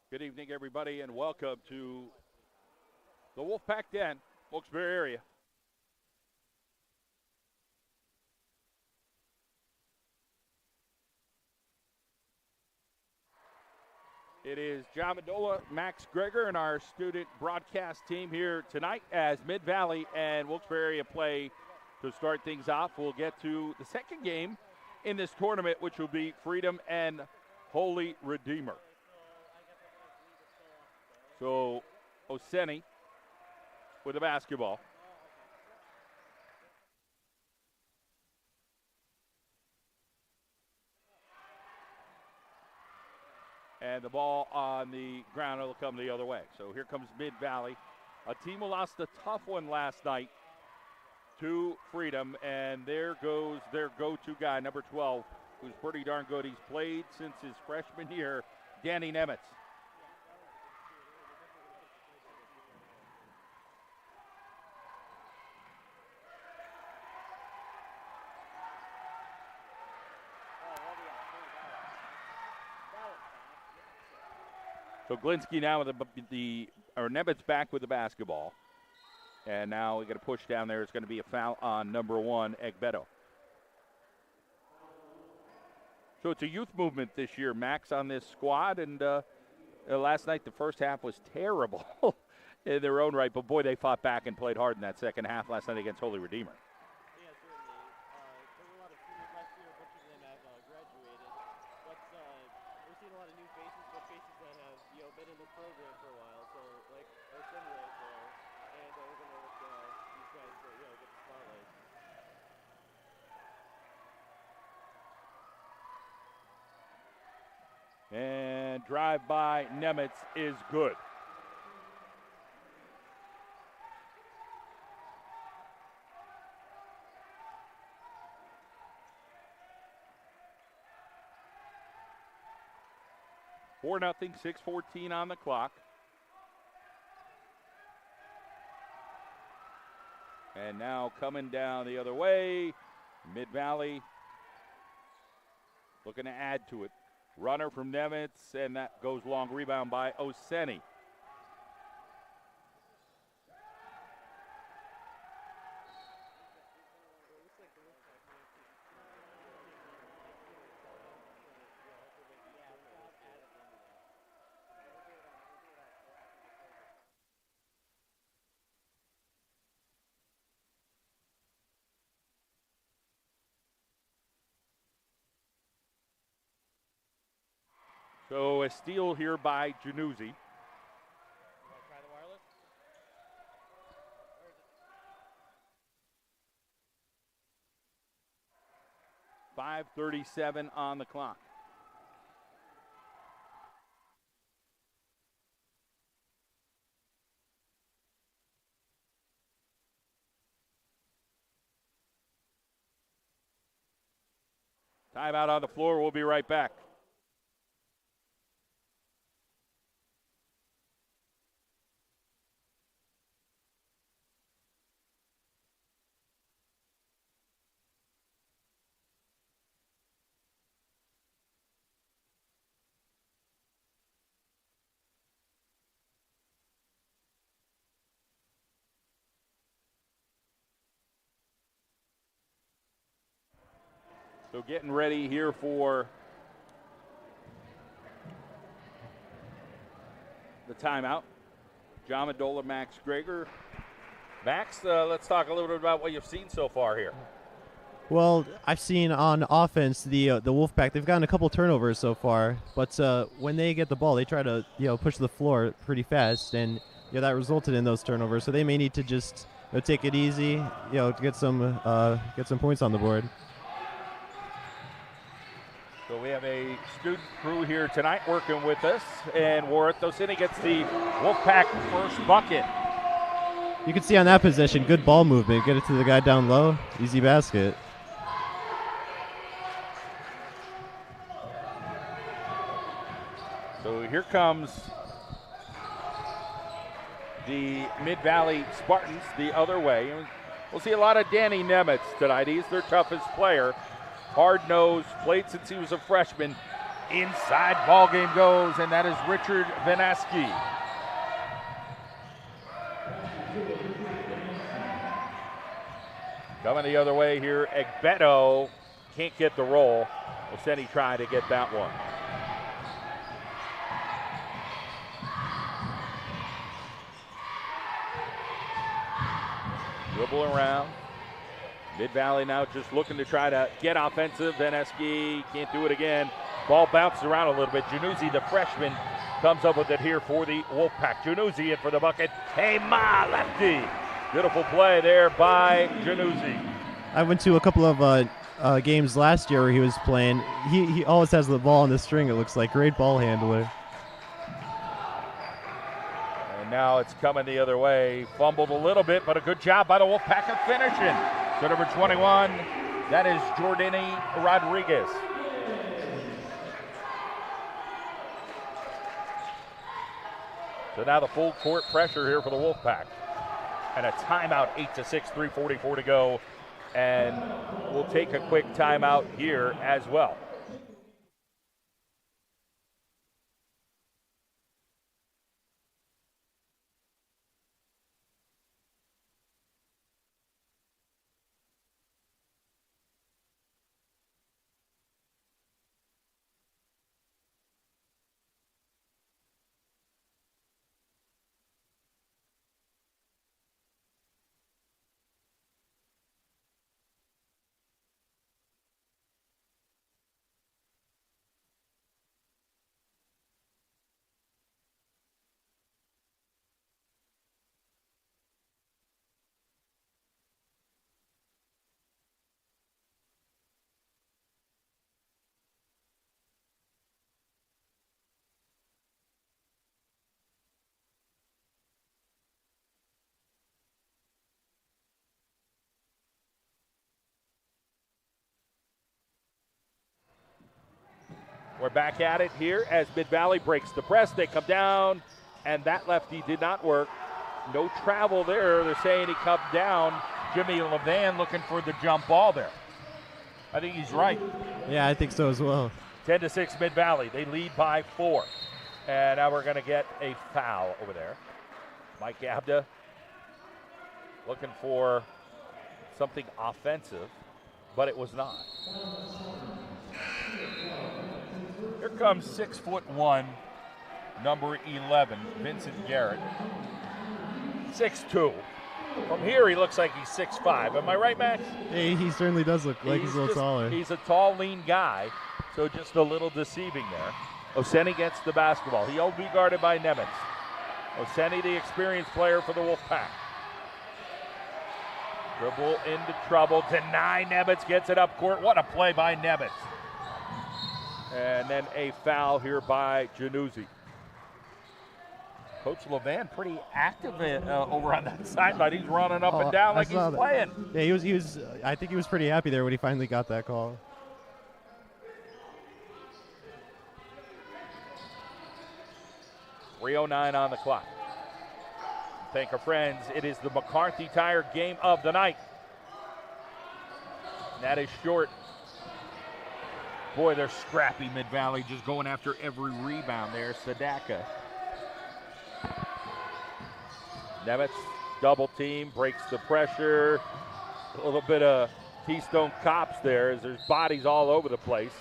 Good evening, everybody, and welcome to the Wolfpack Den, Wilkes-Barre area. It is John Mendola, Max Greger, and our student broadcast team here tonight as Mid-Valley and Wilkes-Barre area play to start things off. We'll get to the second game in this tournament, which will be Freedom and Holy Redeemer. So, Oseni with the basketball. And the ball on the ground will come the other way. So here comes Mid-Valley, a team who lost a tough one last night to Freedom. And there goes their go-to guy, number 12, who's pretty darn good. He's played since his freshman year, Danny Nemitz. So Glinski now with Nemitz back with the basketball. And now we got a push down there. It's going to be a foul on number 1, Egbedo. So it's a youth movement this year, Max, on this squad. And last night, the first half was terrible in their own right. But, boy, they fought back and played hard in that second half last night against Holy Redeemer. Yeah, certainly. There were a lot of seniors last year. A bunch of them have graduated. But we're seeing a lot of new faces, but faces that have been in the program for a while. So, like, Oseni right there. And we're going to let these guys get the spotlight. And drive by Nemitz is good. Four nothing, 6:14 on the clock. And now coming down the other way, Mid-Valley looking to add to it. Runner from Nemitz, and that goes long. Rebound by Oseni. So a steal here by Januzzi. 5:37 on the clock. Timeout on the floor. We'll be right back. So getting ready here for the timeout. John Mendola, Max Greger. Max, let's talk a little bit about what you've seen so far here. Well, I've seen on offense the Wolfpack. They've gotten a couple turnovers so far, but when they get the ball, they try to push the floor pretty fast, and that resulted in those turnovers. So they may need to just take it easy, to get some points on the board. So we have a student crew here tonight working with us, and Warren Oseni gets the Wolfpack first bucket. You can see on that possession, good ball movement. Get it to the guy down low, easy basket. So here comes the Mid-Valley Spartans the other way. We'll see a lot of Danny Nemitz tonight. He's their toughest player. Hard-nosed, played since he was a freshman. Inside ball game goes, and that is Richard Vanaski. Coming the other way here, Egbeto can't get the roll. Oseni trying to get that one. Dribble around. Mid-Valley now just looking to try to get offensive. Veneski can't do it again. Ball bounces around a little bit. Januzzi, the freshman, comes up with it here for the Wolfpack. Januzzi in for the bucket. Hey, ma, lefty. Beautiful play there by Januzzi. I went to a couple of games last year where he was playing. He always has the ball on the string, it looks like. Great ball handler. And now it's coming the other way. Fumbled a little bit, but a good job by the Wolfpack of finishing. So number 21, that is Jordani Rodriguez. So now the full court pressure here for the Wolfpack. And a timeout, 8-6, 3:44 to go. And we'll take a quick timeout here as well. We're back at it here as Mid-Valley breaks the press. They come down, and that lefty did not work. No travel there. They're saying he come down. Jimmy Levan looking for the jump ball there. I think he's right. Yeah, I think so as well. 10-6 Mid-Valley. They lead by 4. And now we're going to get a foul over there. Mike Abda looking for something offensive, but it was not. Here comes 6'1", number 11, Vincent Garrett. 6'2". From here, he looks like he's 6'5". Am I right, Max? Hey, he certainly does look like he's a little taller. He's a tall, lean guy, so just a little deceiving there. Oseni gets the basketball. He'll be guarded by Nemitz. Oseni, the experienced player for the Wolfpack. Dribble into trouble. Deny. Nemitz gets it up court. What a play by Nemitz. And then a foul here by Januzzi. Coach Levan pretty active over on that sideline. He's running up and down like he's playing. Yeah, he was. I think he was pretty happy there when he finally got that call. .309 on the clock. Thank our friends. It is the McCarthy Tire game of the night. That is short. Boy, they're scrappy, Mid-Valley, just going after every rebound there. Sadaka. Nemitz, double team, breaks the pressure. A little bit of Keystone Cops there as there's bodies all over the place.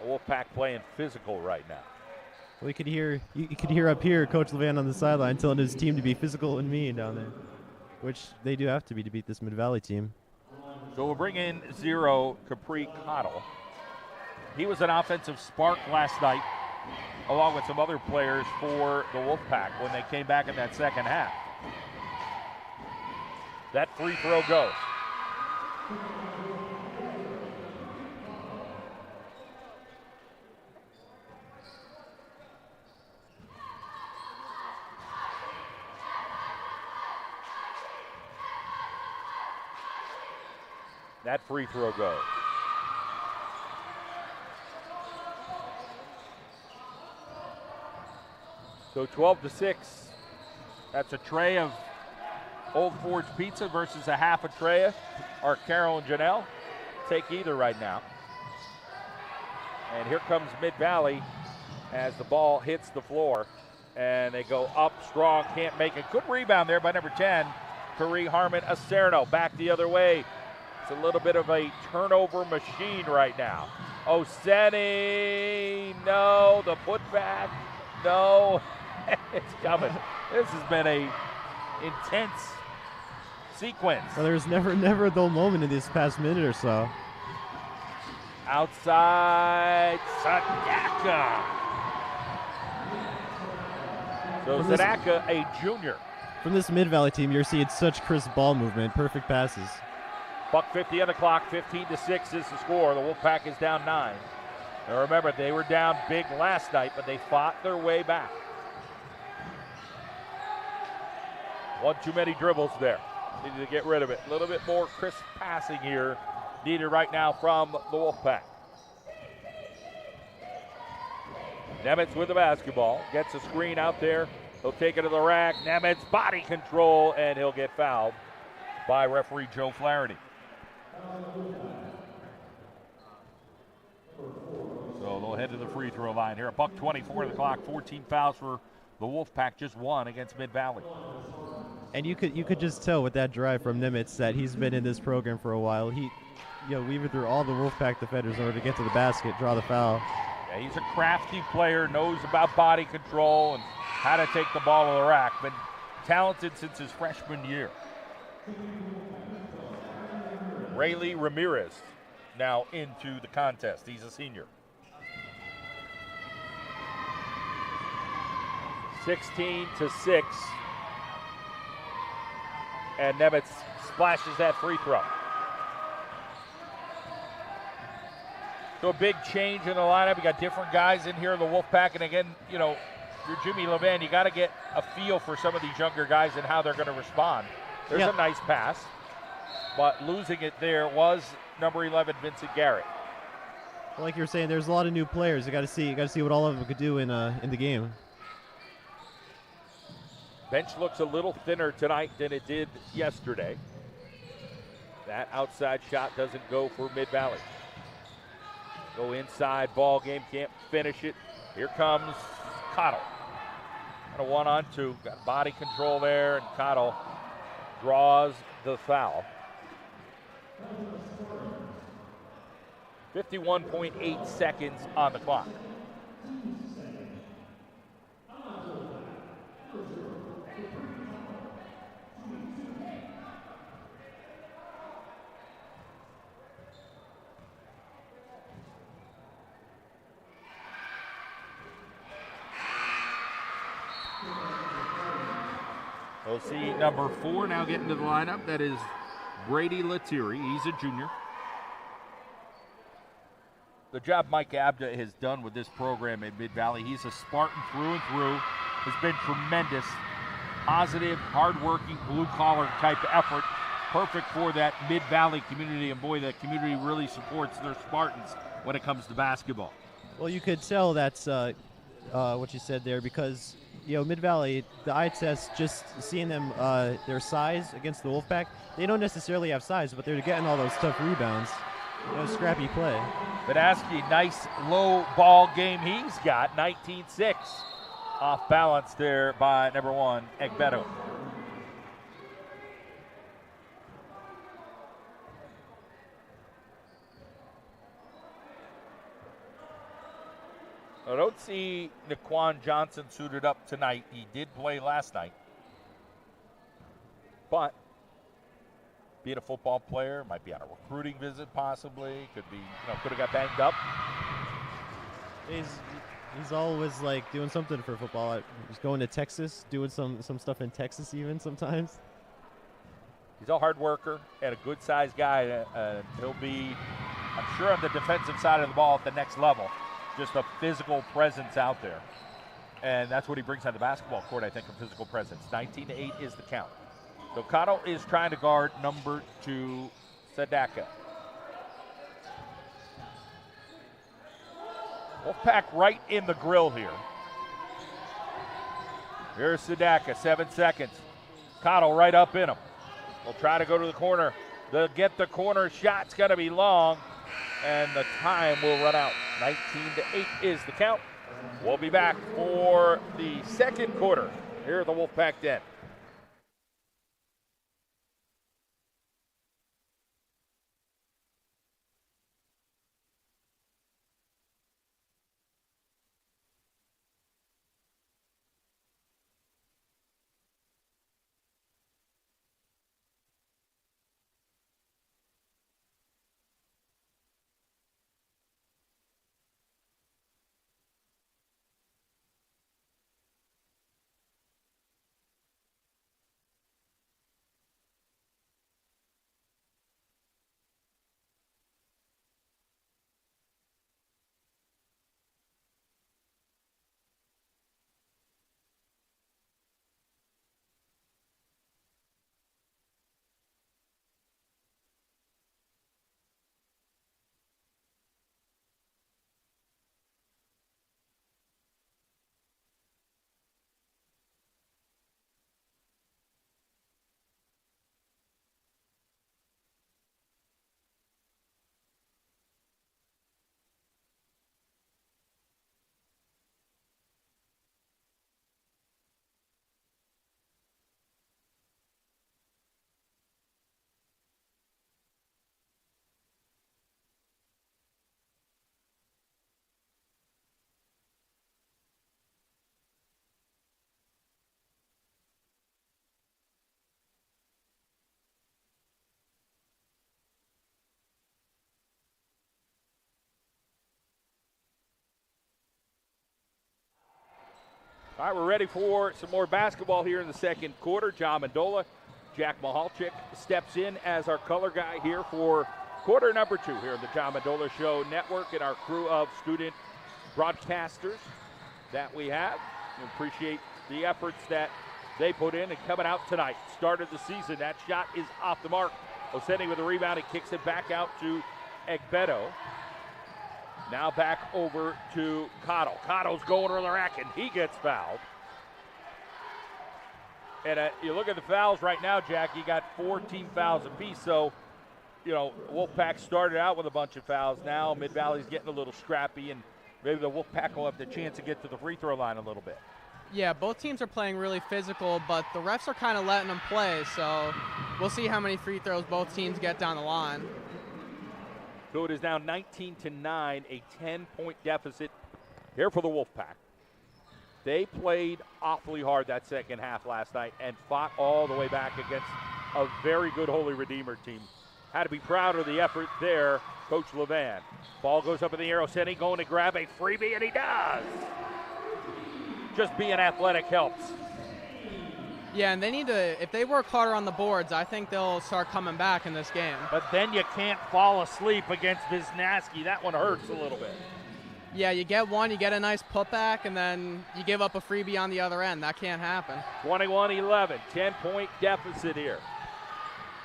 The Wolfpack playing physical right now. Well, you could hear up here Coach Levan on the sideline telling his team to be physical and mean down there, which they do have to be to beat this Mid-Valley team. So we'll bring in 0 Capri Cottle. He was an offensive spark last night, along with some other players for the Wolfpack when they came back in that second half. That free throw goes. That free throw goes. So 12-6. That's a tray of Old Forge pizza versus a half a tray. Our Carol and Janelle take either right now. And here comes Mid-Valley as the ball hits the floor. And they go up strong, can't make it. Good rebound there by number 10, Kari Harmon Acerno. Back the other way. It's a little bit of a turnover machine right now. Oseni, no. The putback, no. It's coming. This has been a intense sequence. Well, there's never a dull moment in this past minute or so. Outside, Sadaka. So Sadaka, a junior. From this Mid-Valley team, you're seeing such crisp ball movement, perfect passes. $1:50 on the clock, 15-6 is the score. The Wolfpack is down 9. Now remember, they were down big last night, but they fought their way back. One too many dribbles there. Needed to get rid of it. A little bit more crisp passing here needed right now from the Wolfpack. Nemitz with the basketball. Gets a screen out there. He'll take it to the rack. Nemitz body control, and he'll get fouled by referee Joe Flaherty. So they'll head to the free throw line here. $1:24 on the clock. 14 fouls for the Wolfpack. Just one against Mid-Valley. And you could just tell with that drive from Nimitz that he's been in this program for a while. He, weaved through all the Wolfpack defenders in order to get to the basket, draw the foul. Yeah, he's a crafty player, knows about body control and how to take the ball to the rack. Been talented since his freshman year. Rayleigh Ramirez now into the contest. He's a senior. 16-6. And Nemitz splashes that free throw. So a big change in the lineup. You got different guys in here in the Wolfpack. And again, you're Jimmy Levan. You got to get a feel for some of these younger guys and how they're going to respond. There's a nice pass. But losing it there was number 11, Vincent Garrett. Well, like you were saying, there's a lot of new players. You got to see what all of them could do in the game. Bench looks a little thinner tonight than it did yesterday. That outside shot doesn't go for Mid-Valley. Go inside, ball game, can't finish it. Here comes Cottle. And a 1-on-2, got body control there, and Cottle draws the foul. 51.8 seconds on the clock. We'll see number 4 now getting to the lineup. That is Brady Lettieri. He's a junior. The job Mike Abda has done with this program at Mid-Valley, he's a Spartan through and through, has been tremendous. Positive, hardworking, blue-collar type effort. Perfect for that Mid-Valley community, and boy, that community really supports their Spartans when it comes to basketball. Well, you could tell that's what you said there because, Mid-Valley, the eye test, just seeing them, their size against the Wolfpack, they don't necessarily have size, but they're getting all those tough rebounds. Scrappy play. Badaski, nice low ball game he's got, 19-6. Off balance there by number 1, Egbedo. I don't see Naquan Johnson suited up tonight. He did play last night. But being a football player, might be on a recruiting visit possibly. Could be, could have got banged up. He's always doing something for football. He's going to Texas, doing some stuff in Texas even sometimes. He's a hard worker and a good sized guy. He'll be, I'm sure, on the defensive side of the ball at the next level. Just a physical presence out there. And that's what he brings on the basketball court, I think, a physical presence. 19-8 is the count. So Cotto is trying to guard number 2, Sadaka. Wolfpack right in the grill here. Here's Sadaka, 7 seconds. Cotto right up in him. Will try to go to the corner. They'll get the corner shot's going to be long. and the time will run out. 19-8 is the count. We'll be back for the second quarter here at the Wolfpack Den. All right, we're ready for some more basketball here in the second quarter. John Mendola, Jack Mahalchik steps in as our color guy here for quarter number 2 here in the John Mendola Show Network and our crew of student broadcasters that we have. We appreciate the efforts that they put in and coming out tonight. Started the season. That shot is off the mark. Oseni with a rebound. He kicks it back out to Egbedo. Now back over to Cottle. Cottle's going to the rack, and he gets fouled. And you look at the fouls right now, Jack, you got 14 fouls apiece. So, you know, Wolfpack started out with a bunch of fouls. Now Mid-Valley's getting a little scrappy, and maybe the Wolfpack will have the chance to get to the free throw line a little bit. Yeah, both teams are playing really physical, but the refs are kind of letting them play. So we'll see how many free throws both teams get down the line. So it is now 19-9, a 10-point deficit here for the Wolfpack. They played awfully hard that second half last night and fought all the way back against a very good Holy Redeemer team. Had to be proud of the effort there, Coach Levan. Ball goes up in the air. Oseni going to grab a freebie, and he does. Just being athletic helps. Yeah, and they need to, if they work harder on the boards, I think they'll start coming back in this game. But then you can't fall asleep against Wisniewski. That one hurts a little bit. Yeah, you get one, you get a nice putback, and then you give up a freebie on the other end. That can't happen. 21-11, 10-point deficit here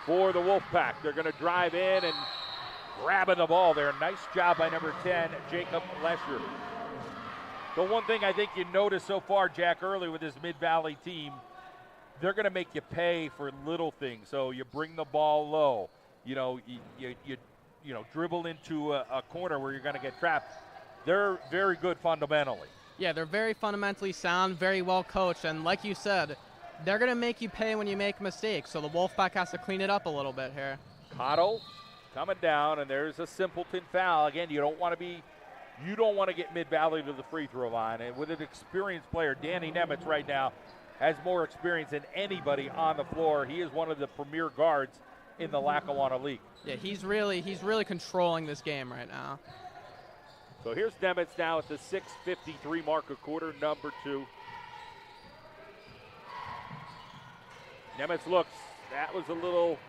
for the Wolfpack. They're going to drive in and grabbing the ball there. Nice job by number 10, Jacob Lesher. The one thing I think you noticed so far, Jack, early with this Mid-Valley team, they're going to make you pay for little things. So you bring the ball low, you dribble into a corner where you're going to get trapped. They're very good fundamentally. Yeah, they're very fundamentally sound, very well coached, and like you said, they're going to make you pay when you make mistakes. So the Wolfpack has to clean it up a little bit here. Cottle coming down, and there's a simpleton foul. Again, you don't want to get Mid-Valley to the free throw line. And with an experienced player, Danny Nemitz right now has more experience than anybody on the floor. He is one of the premier guards in the Lackawanna League. Yeah, he's really controlling this game right now. So here's Nemitz now at the 6:53 mark of quarter number 2. Nemitz looks. That was a little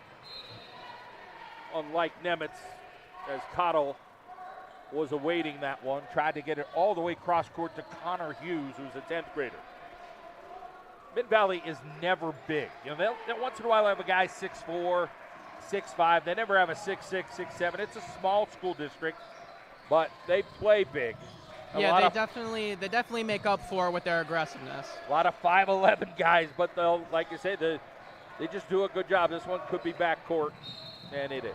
unlike Nemitz, as Cottle was awaiting that one. Tried to get it all the way cross court to Connor Hughes, who's a 10th grader. Mid-Valley is never big. You know, they'll once in a while have a guy 6'4", 6'5". They never have a 6'6", 6'7". It's a small school district, but they play big. Yeah, they definitely make up for it with their aggressiveness. A lot of 5'11" guys, but they'll, like you say, they just do a good job. This one could be backcourt, and it is.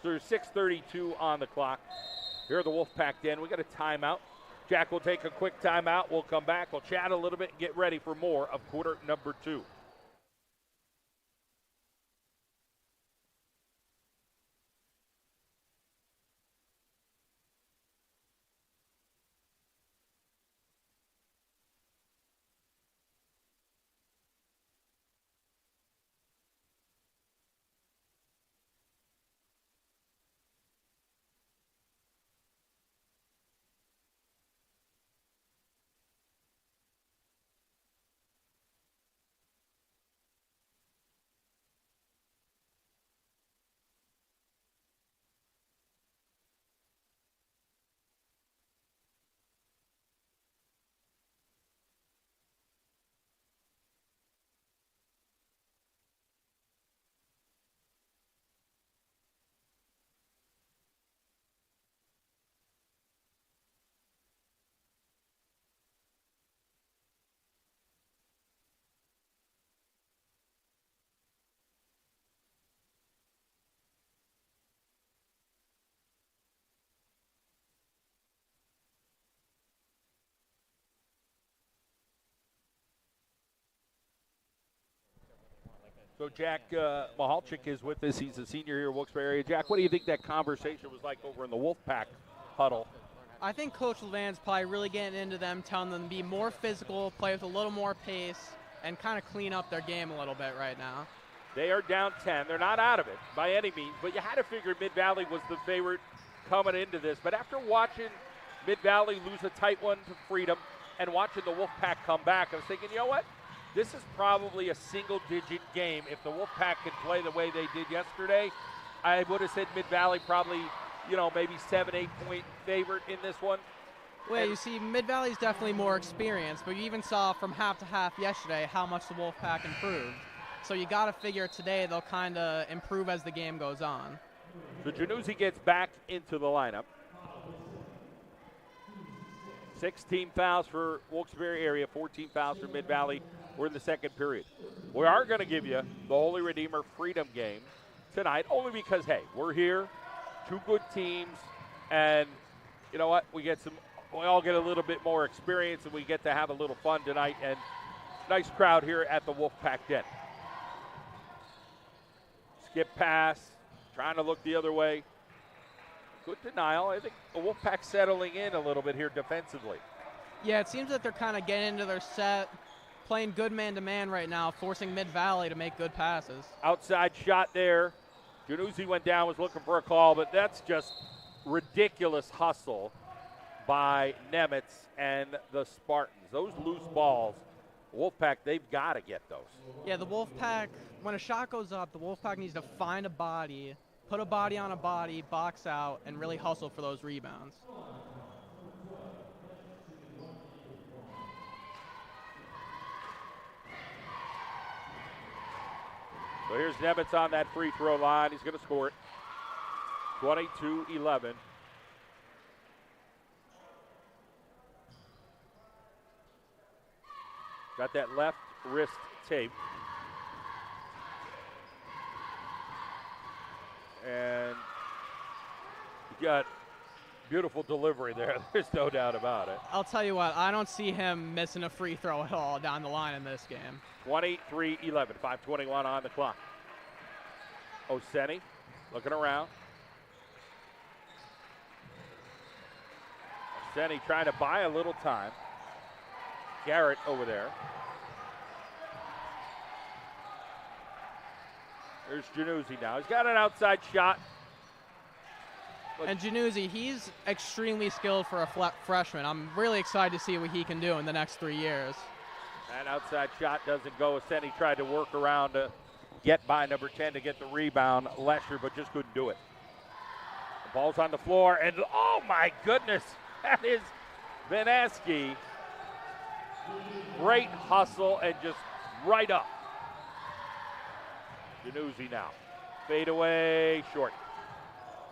There's 6:32 on the clock. Here are the Wolfpack Den. We got a timeout. Jack will take a quick timeout. We'll come back. We'll chat a little bit and get ready for more of quarter number 2. So Jack Mahalchik is with us. He's a senior here in Wilkes-Barre area. Jack, what do you think that conversation was like over in the Wolfpack huddle? I think Coach Levan's probably really getting into them, telling them to be more physical, play with a little more pace, and kind of clean up their game a little bit right now. They are down 10. They're not out of it by any means, but you had to figure Mid-Valley was the favorite coming into this. But after watching Mid-Valley lose a tight one to Freedom and watching the Wolfpack come back, I was thinking, you know what? This is probably a single-digit game. If the Wolfpack could play the way they did yesterday, I would have said Mid-Valley probably, maybe 7-8 point favorite in this one. Well, you see, Mid-Valley's definitely more experienced, but you even saw from half to half yesterday how much the Wolfpack improved. So you got to figure today they'll kind of improve as the game goes on. So Januzzi gets back into the lineup. 16 fouls for Wilkes-Barre area, 14 fouls for Mid-Valley. We're in the second period. We are going to give you the Holy Redeemer Freedom game tonight, only because, hey, we're here, 2 good teams, and you know what? We all get a little bit more experience, and we get to have a little fun tonight, and nice crowd here at the Wolfpack Den. Skip pass, trying to look the other way. Good denial. I think the Wolfpack settling in a little bit here defensively. Yeah, it seems that they're kind of getting into their set, playing good man-to-man right now, forcing Mid-Valley to make good passes. Outside shot there. Januzzi went down, was looking for a call, but that's just ridiculous hustle by Nemitz and the Spartans. Those loose balls, Wolfpack, they've got to get those. Yeah, the Wolfpack, when a shot goes up, the Wolfpack needs to find a body, put a body on a body, box out, and really hustle for those rebounds. So here's Nemitz on that free throw line. He's going to score it. 22-11. Got that left wrist tape. And you got beautiful delivery there. There's no doubt about it. I'll tell you what, I don't see him missing a free throw at all down the line in this game. 23-11, 5:21 on the clock. Oseni looking around. Oseni trying to buy a little time. Garrett over there. There's Januzzi now. He's got an outside shot. And Januzzi, he's extremely skilled for a freshman. I'm really excited to see what he can do in the next 3 years. That outside shot doesn't go. Oseni tried to work around to get by number 10 to get the rebound. Lesher, but just couldn't do it. The ball's on the floor, and oh my goodness, that is Vaneski. Great hustle and just right up. Januzzi now. Fade away, short.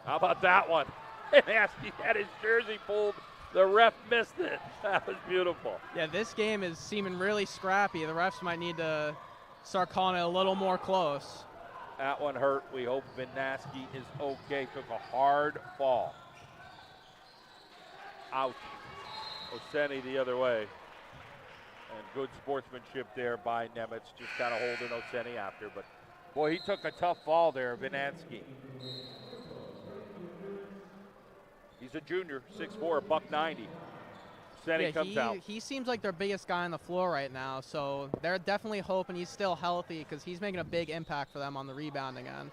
How about that one? Vaneski had his jersey pulled. The ref missed it. That was beautiful. Yeah, this game is seeming really scrappy. The refs might need to start calling it a little more close. That one hurt. We hope Vinaski is okay. Took a hard fall. Ouch. Oseni the other way. And good sportsmanship there by Nemitz. Just kind of holding Oseni after. But, boy, he took a tough fall there, Vinaski. He's a junior, 6'4", $190. Oseni comes out. He seems like their biggest guy on the floor right now, so they're definitely hoping he's still healthy because he's making a big impact for them on the rebounding end.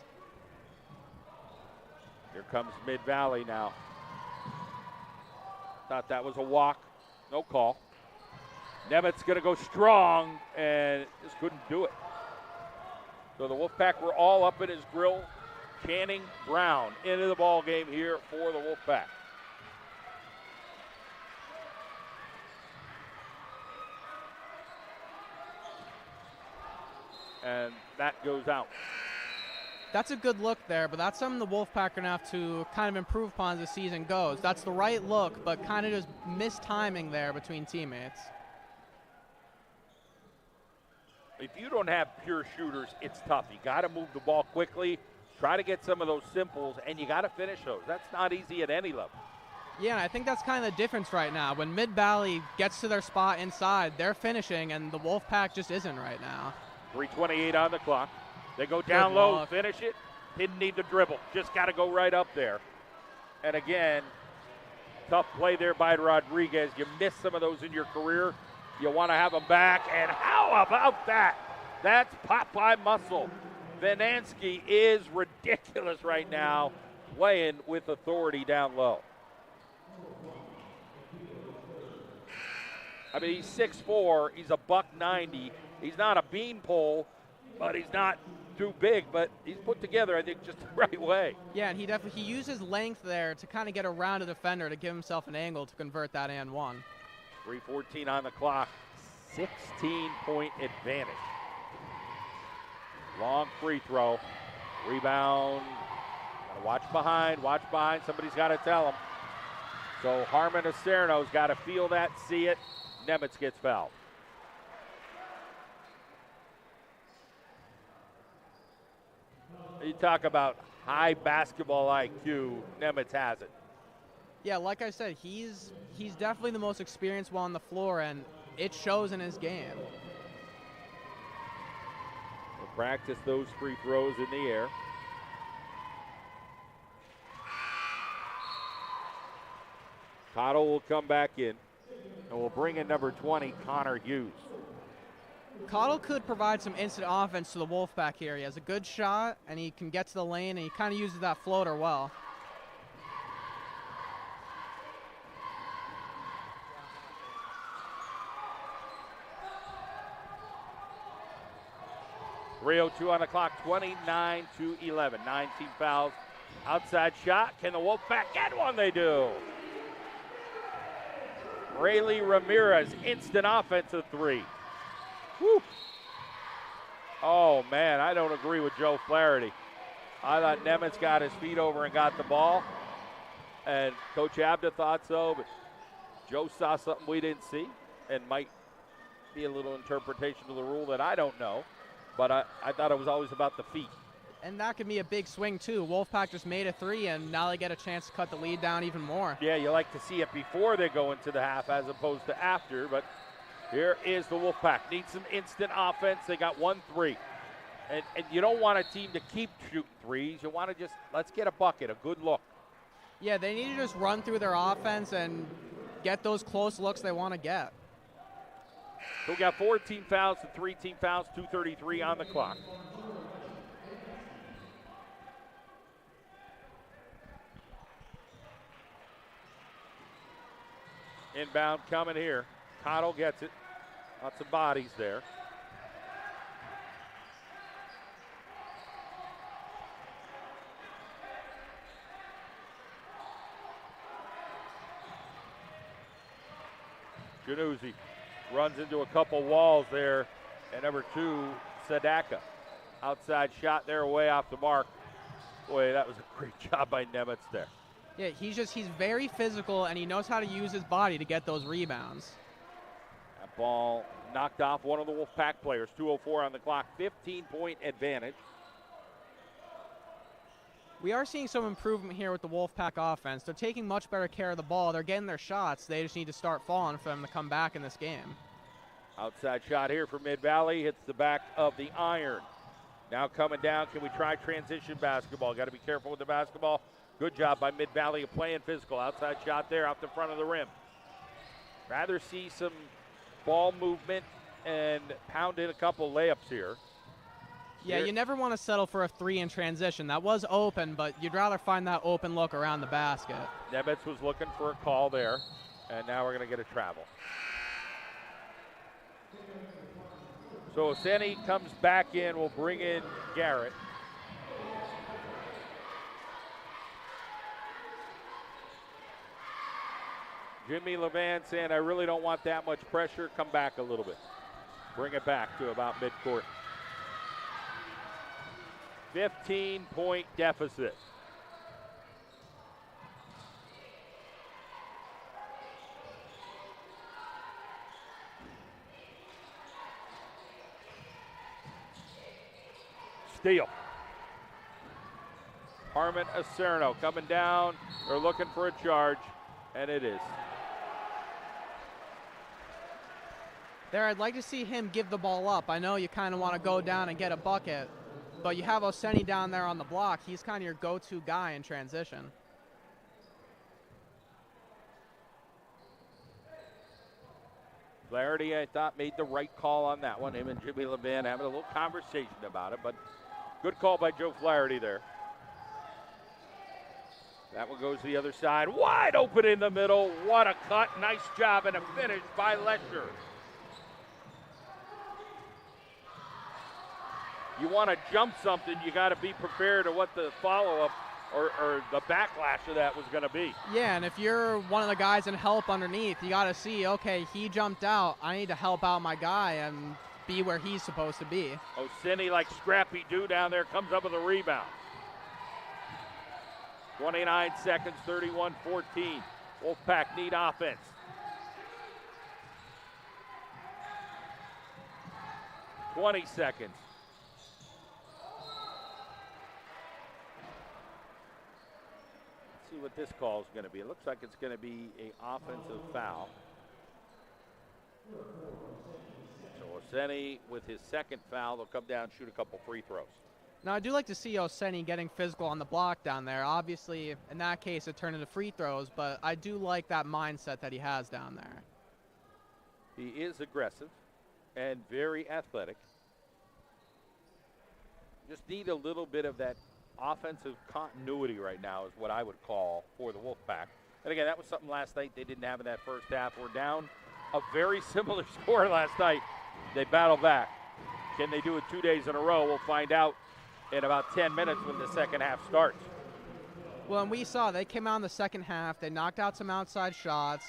Here comes Mid-Valley now. Thought that was a walk. No call. Nemitz going to go strong and just couldn't do it. So the Wolfpack were all up in his grill. Channing Brown into the ball game here for the Wolfpack. And that goes out. That's a good look there, but that's something the Wolfpack are going to have to kind of improve upon as the season goes. That's the right look, but kind of just mistiming there between teammates. If you don't have pure shooters, it's tough. You got to move the ball quickly, try to get some of those simples, and you got to finish those. That's not easy at any level. Yeah, and I think that's kind of the difference right now. When Mid-Valley gets to their spot inside, they're finishing, and the Wolfpack just isn't right now. 3:28 on the clock. They go down low, finish it. Didn't need the dribble. Just got to go right up there. And again, tough play there by Rodriguez. You miss some of those in your career. You want to have them back. And how about that? That's Popeye muscle. Vinaski is ridiculous right now, playing with authority down low. I mean, he's 6'4", he's a $190. He's not a beanpole, but he's not too big, but he's put together, I think, just the right way. Yeah, and he uses length there to kind of get around a defender to give himself an angle to convert that and one. 3:14 on the clock, 16-point advantage. Long free throw, rebound. Gotta watch behind. Somebody's got to tell him. So Harmon Acerno's got to feel that, see it. Nemitz gets fouled. You talk about high basketball IQ, Nemitz has it. Yeah, like I said, he's definitely the most experienced one on the floor, and it shows in his game. We'll practice those free throws in the air. Cottle will come back in, and we'll bring in number 20, Connor Hughes. Cottle could provide some instant offense to the Wolfpack here. He has a good shot, and he can get to the lane, and he kind of uses that floater well. .302 on the clock, 29-11, 19 fouls. Outside shot, can the Wolfpack get one? They do. Rayleigh Ramirez, instant offensive three. Woo. Oh, man, I don't agree with Joe Flaherty. I thought Nemitz got his feet over and got the ball, and Coach Abda thought so, but Joe saw something we didn't see and might be a little interpretation of the rule that I don't know, but I thought it was always about the feet. And that could be a big swing, too. Wolfpack just made a three, and now they get a chance to cut the lead down even more. Yeah, you like to see it before they go into the half as opposed to after, but here is the Wolfpack. Need some instant offense. They got 1-3. And you don't want a team to keep shooting threes. You want to just, let's get a bucket, a good look. Yeah, they need to just run through their offense and get those close looks they want to get. So we got 14 fouls to 3 team fouls, 2:33 on the clock. Inbound coming here. Cottle gets it. Lots of bodies there. Januzzi runs into a couple walls there. And number 2, Sadaka. Outside shot there, way off the mark. Boy, that was a great job by Nemitz there. Yeah, he's very physical, and he knows how to use his body to get those rebounds. That ball knocked off one of the Wolfpack players. 2:04 on the clock, 15-point advantage. We are seeing some improvement here with the Wolfpack offense. They're taking much better care of the ball. They're getting their shots. They just need to start falling for them to come back in this game. Outside shot here for Mid-Valley. Hits the back of the iron. Now coming down, can we try transition basketball? Got to be careful with the basketball. Good job by Mid-Valley of playing physical. Outside shot there out the front of the rim. Rather see some ball movement and pound in a couple layups here. Yeah, you never want to settle for a 3 in transition. That was open, but you'd rather find that open look around the basket. Nemitz was looking for a call there, and now we're going to get a travel. So Oseni comes back in. We'll bring in Garrett. Jimmy Levan saying, I really don't want that much pressure. Come back a little bit. Bring it back to about midcourt. 15-point deficit. Steal. Harmon Acerno coming down. They're looking for a charge, and it is. There, I'd like to see him give the ball up. I know you kind of want to go down and get a bucket, but you have Oseni down there on the block. He's kind of your go-to guy in transition. Flaherty, I thought, made the right call on that one. Him and Jimmy Levan having a little conversation about it, but good call by Joe Flaherty there. That one goes to the other side. Wide open in the middle. What a cut. Nice job and a finish by Lesher. You want to jump something, you got to be prepared to what the follow-up or the backlash of that was going to be. Yeah, and if you're one of the guys in help underneath, you got to see, okay, he jumped out. I need to help out my guy and be where he's supposed to be. Oseni, like Scrappy Doo down there, comes up with a rebound. 29 seconds, 31-14. Wolfpack need offense. $20 seconds. See what this call is going to be. It looks like it's going to be an offensive foul. So Oseni with his second foul, they'll come down and shoot a couple free throws. Now, I do like to see Oseni getting physical on the block down there. Obviously, in that case, it turned into free throws, but I do like that mindset that he has down there. He is aggressive and very athletic. Just need a little bit of that offensive continuity right now is what I would call for the Wolfpack. And again, that was something last night they didn't have in that first half. We're down a very similar score last night. They battle back. Can they do it 2 days in a row? We'll find out in about 10 minutes when the second half starts. Well, and we saw they came out in the second half. They knocked out some outside shots.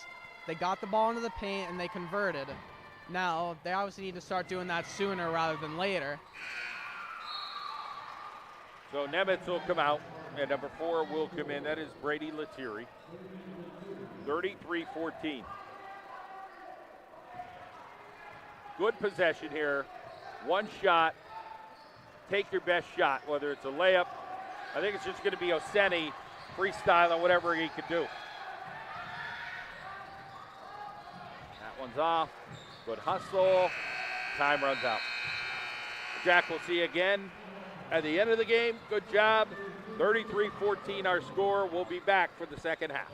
They got the ball into the paint, and they converted. Now, they obviously need to start doing that sooner rather than later. So Nemitz will come out, and number 4 will come in. That is Brady Lettieri. 33-14. Good possession here. One shot. Take your best shot, whether it's a layup. I think it's just going to be Oseni freestyling whatever he can do. That one's off. Good hustle. Time runs out. Jack, we'll see you again at the end of the game. Good job. 33-14 our score. We'll be back for the second half.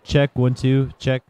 Check 1 2. Check.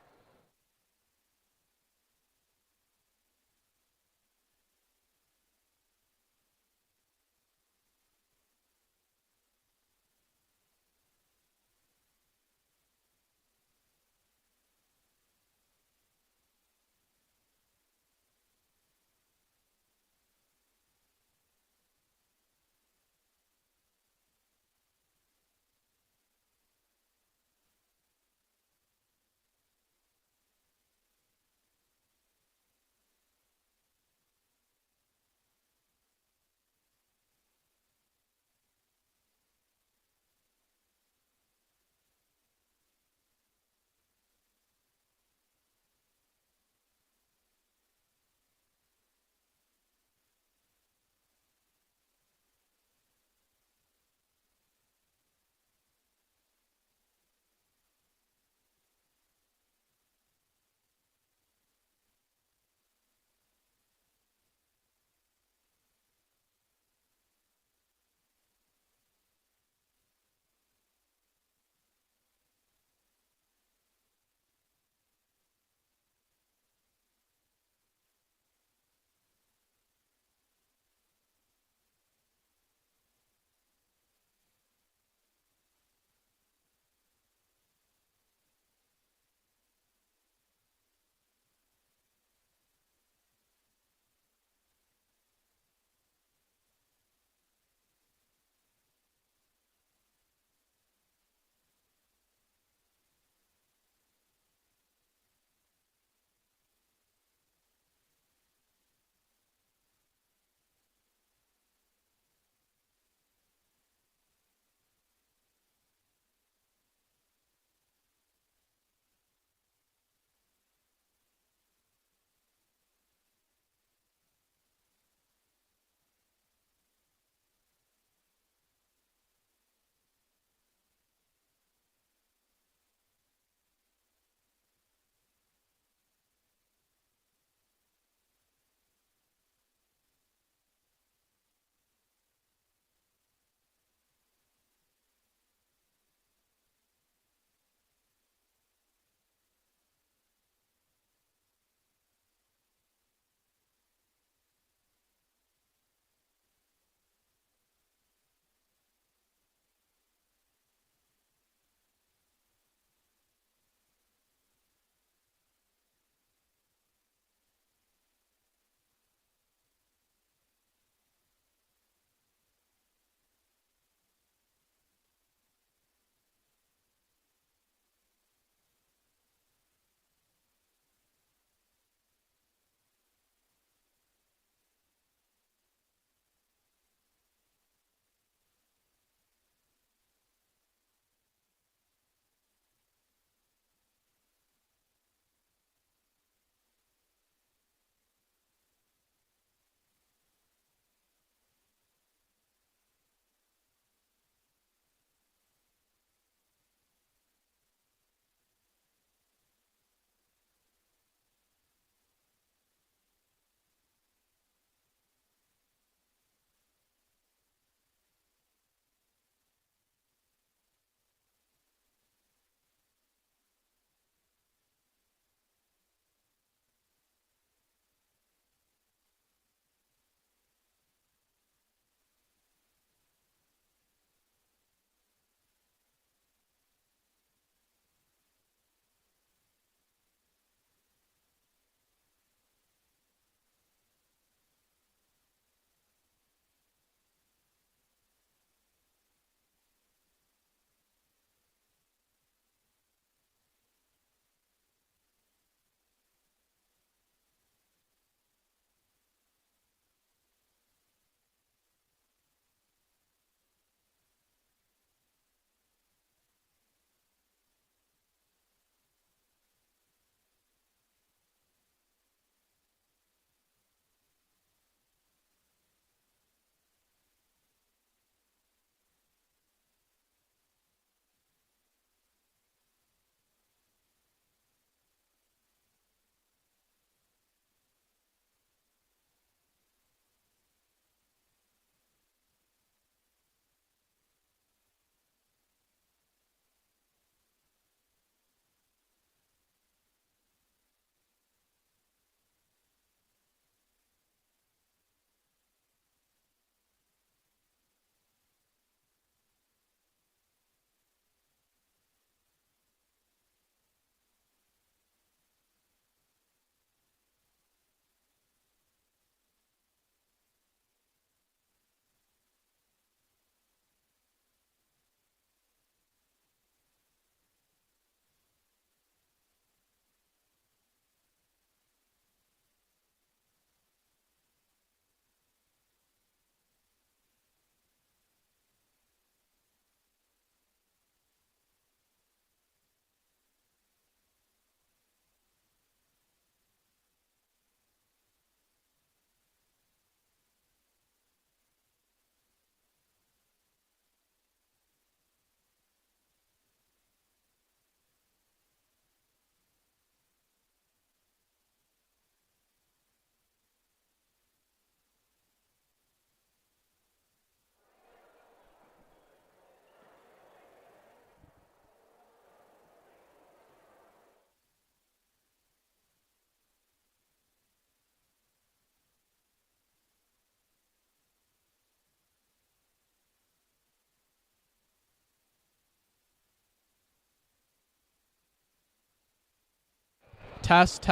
Test.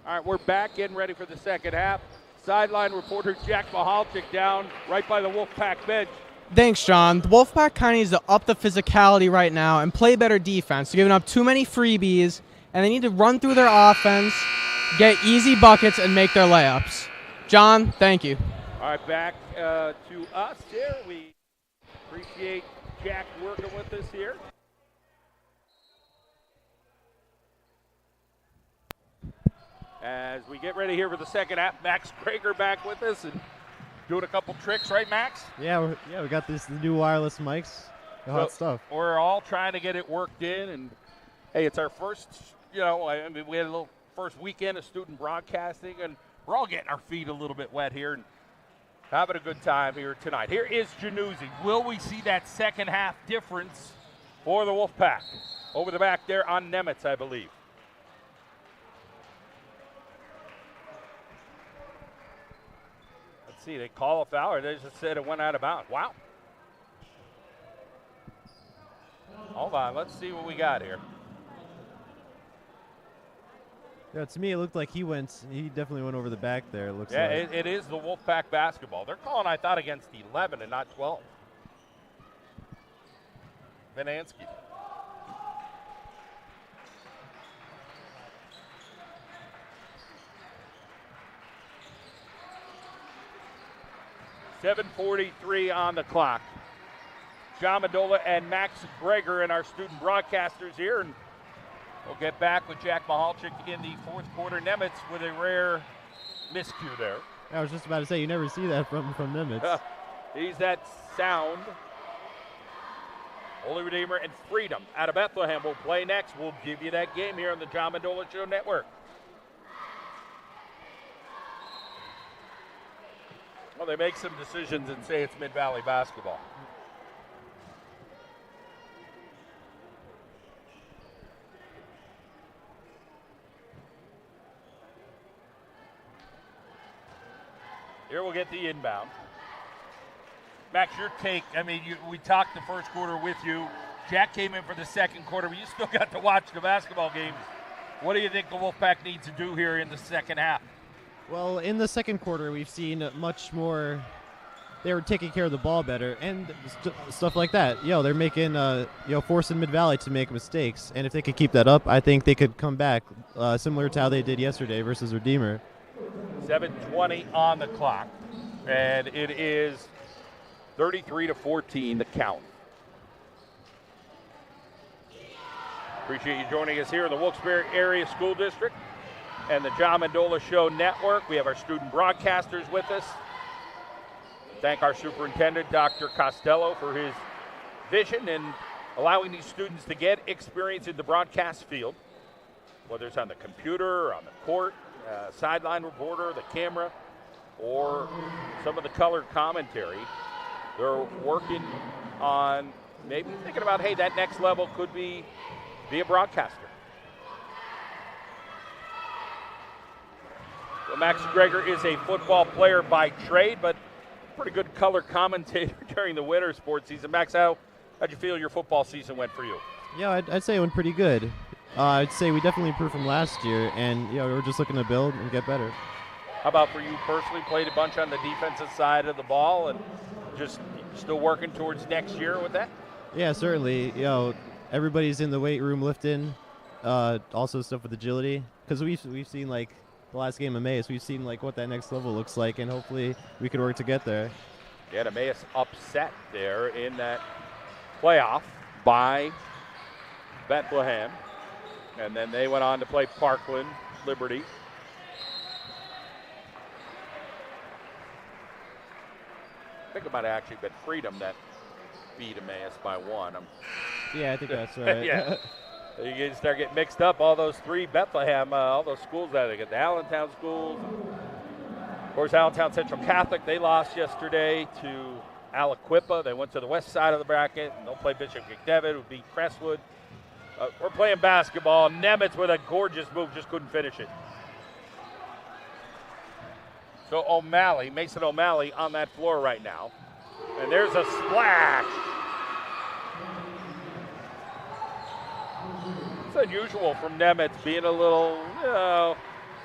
All right, we're back getting ready for the second half. Sideline reporter Jack Mahalchik down right by the Wolfpack bench. Thanks, John. The Wolfpack kind of needs to up the physicality right now and play better defense. They're giving up too many freebies, and they need to run through their offense, get easy buckets, and make their layups. John, thank you. All right, back to us here. We appreciate Jack working with us here. As we get ready here for the second half, Max Krager back with us and doing a couple tricks, right, Max? Yeah, we got the new wireless mics. The hot stuff. We're all trying to get it worked in, and hey, it's our first, we had a little first weekend of student broadcasting, and we're all getting our feet a little bit wet here and having a good time here tonight. Here is Januzzi. Will we see that second half difference for the Wolfpack? Over the back there on Nemitz, I believe. See, they call a foul, or they just said it went out of bounds. Wow. Hold on, let's see what we got here. Yeah, to me it looked like he definitely went over the back there, it looks yeah, like. it is the Wolfpack basketball. They're calling, I thought, against 11 and not 12. Vinansky. .7:43 on the clock. John Mendola and Max Greger and our student broadcasters here, and we'll get back with Jack Mahalchik in the fourth quarter. Nemitz with a rare miscue there. I was just about to say, you never see that from Nemitz. He's that sound. Holy Redeemer and Freedom out of Bethlehem will play next. We'll give you that game here on the John Mendola Show Network. Well, they make some decisions and say it's Mid-Valley basketball. Here we'll get the inbound. Max, your take. I mean, we talked the first quarter with you. Jack came in for the second quarter, but you still got to watch the basketball games. What do you think the Wolfpack needs to do here in the second half? Well, in the second quarter, we've seen much more. They were taking care of the ball better and stuff like that. They're making, forcing Mid-Valley to make mistakes. And if they could keep that up, I think they could come back similar to how they did yesterday versus Redeemer. 7:20 on the clock, and it is 33-14 the count. Appreciate you joining us here in the Wilkes-Barre Area School District and the John Mendola Show Network. We have our student broadcasters with us. Thank our superintendent, Dr. Costello, for his vision in allowing these students to get experience in the broadcast field, whether it's on the computer or on the court, sideline reporter, the camera, or some of the color commentary. They're working on maybe thinking about, hey, that next level could be a broadcaster. Well, Max Greger is a football player by trade, but pretty good color commentator during the winter sports season. Max, how'd you feel your football season went for you? Yeah, I'd say it went pretty good. I'd say we definitely improved from last year, and we're just looking to build and get better. How about for you personally? Played a bunch on the defensive side of the ball, and just still working towards next year with that? Yeah, certainly. Everybody's in the weight room lifting, also stuff with agility, because we've seen like the last game of Emmaus, we've seen like what that next level looks like, and hopefully we could work to get there. Yeah, Emmaus upset there in that playoff by Bethlehem. And then they went on to play Parkland, Liberty. think it might have actually been Freedom that beat Emmaus by 1. Yeah, I think that's right. Yeah. You can start getting mixed up. All those 3 Bethlehem, all those schools that they get, the Allentown schools. Of course, Allentown Central Catholic, they lost yesterday to Aliquippa. They went to the west side of the bracket. They'll play Bishop McDevitt, who beat Crestwood. We're playing basketball. Nemitz with a gorgeous move, just couldn't finish it. So O'Malley, Mason O'Malley on that floor right now. And there's a splash. It's unusual from Nemitz being a little,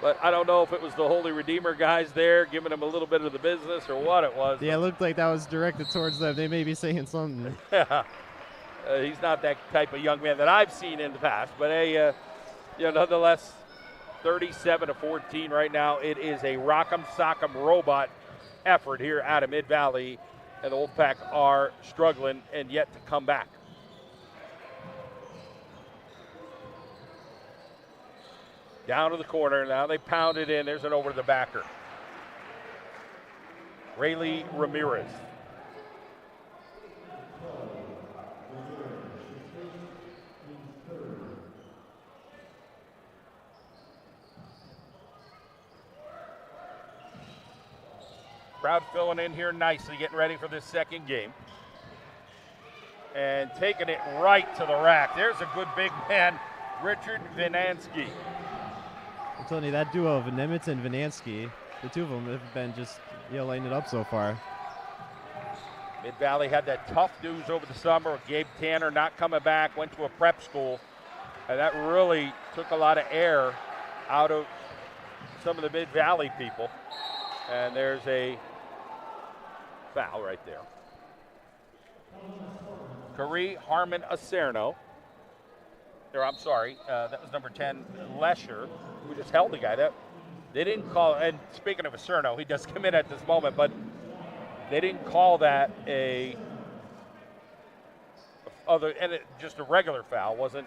but I don't know if it was the Holy Redeemer guys there giving him a little bit of the business or what it was. Yeah, it looked like that was directed towards them. They may be saying something. He's not that type of young man that I've seen in the past, but nonetheless, 37-14 right now. It is a rock'em sock'em robot effort here out of Mid-Valley, and the Wolfpack are struggling and yet to come back. Down to the corner. Now they pound it in. There's an over to the backer. Rayleigh Ramirez. Crowd filling in here nicely, getting ready for this second game. And taking it right to the rack. There's a good big man, Richard Vinansky. I'm telling you, that duo of Nemitz and Vinansky, the two of them have been just lighting it up so far. Mid-Valley had that tough news over the summer with Gabe Tanner not coming back, went to a prep school, and that really took a lot of air out of some of the Mid-Valley people. And there's a foul right there. Kari Harmon Acerno. That was number 10, Lesher, who just held the guy. They didn't call, and speaking of Acerno, he does come in at this moment, but they didn't call that just a regular foul. Wasn't,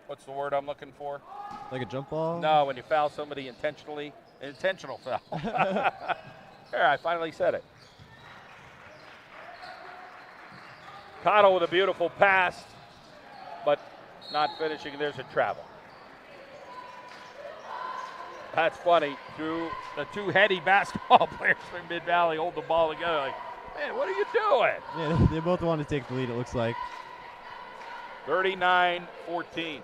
what's the word I'm looking for? Like a jump ball? No, when you foul somebody intentionally, an intentional foul. There, I finally said it. Cottle with a beautiful pass, but not finishing. There's a travel. That's funny. The two heady basketball players from Mid-Valley hold the ball together like, man, what are you doing? Yeah, they both want to take the lead, it looks like. 39-14.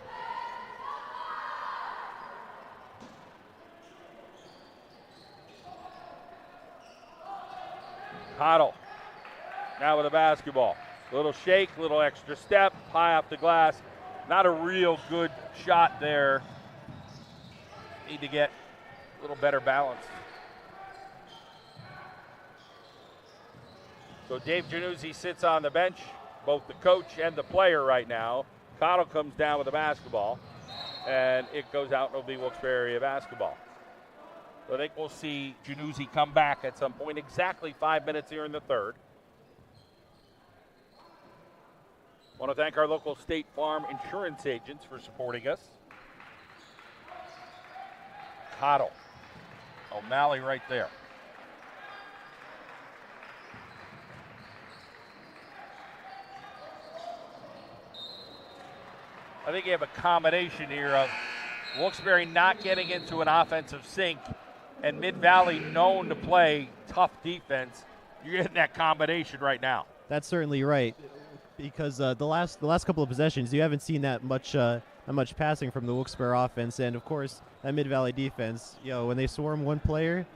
Cottle now with the basketball. Little shake, little extra step, high off the glass. Not a real good shot there. Need to get a little better balance. So Dave Januzzi sits on the bench, both the coach and the player right now. Cottle comes down with the basketball, and it goes out and it'll be Wilkes-Barre area basketball. So I think we'll see Januzzi come back at some point, exactly 5 minutes here in the third. Want to thank our local State Farm insurance agents for supporting us. Cottle. O'Malley right there. I think you have a combination here of Wilkes-Barre not getting into an offensive sync and Mid-Valley known to play tough defense. You're getting that combination right now. That's certainly right, because the last couple of possessions, you haven't seen that much passing from the Wilkes-Barre offense, and of course that Mid-Valley defense. When they swarm one player,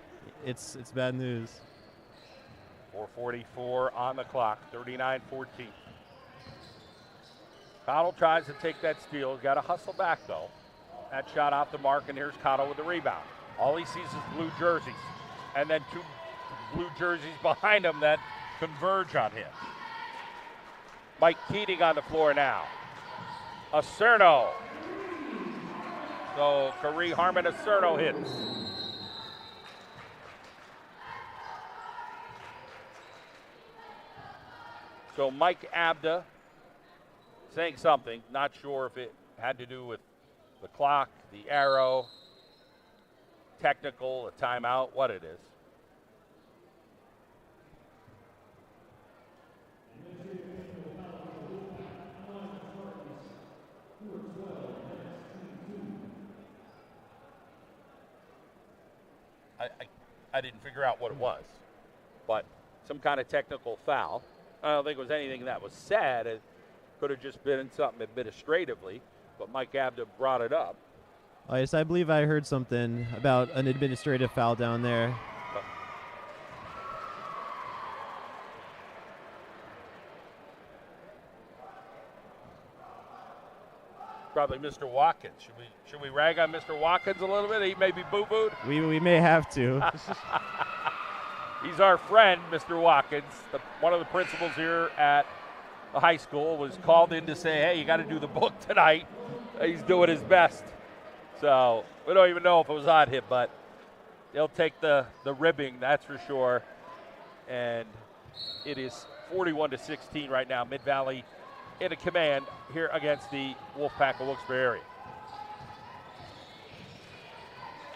it's bad news. 4:44 on the clock, 39-14. Cottle tries to take that steal. He's got to hustle back though. That shot off the mark, and here's Cottle with the rebound. All he sees is blue jerseys, and then two blue jerseys behind him that converge on him. Mike Keating on the floor now. Acerno. So Kari Harmon Acerno hits. So Mike Abda saying something. Not sure if it had to do with the clock, the arrow, technical, a timeout, what it is. I didn't figure out what it was, but some kind of technical foul. I don't think it was anything that was said. It could have just been something administratively, but Mike Abda brought it up. Oh, yes, I believe I heard something about an administrative foul down there. Probably Mr. Watkins. Should we rag on Mr. Watkins a little bit? He may be boo-booed. We may have to. He's our friend, Mr. Watkins. One of the principals here at the high school was called in to say, hey, you got to do the book tonight. He's doing his best. So we don't even know if it was on him, but they'll take the ribbing, that's for sure. And it is 41-16 right now. Mid-Valley in a command here against the Wolfpack of Wilkes-Barre area.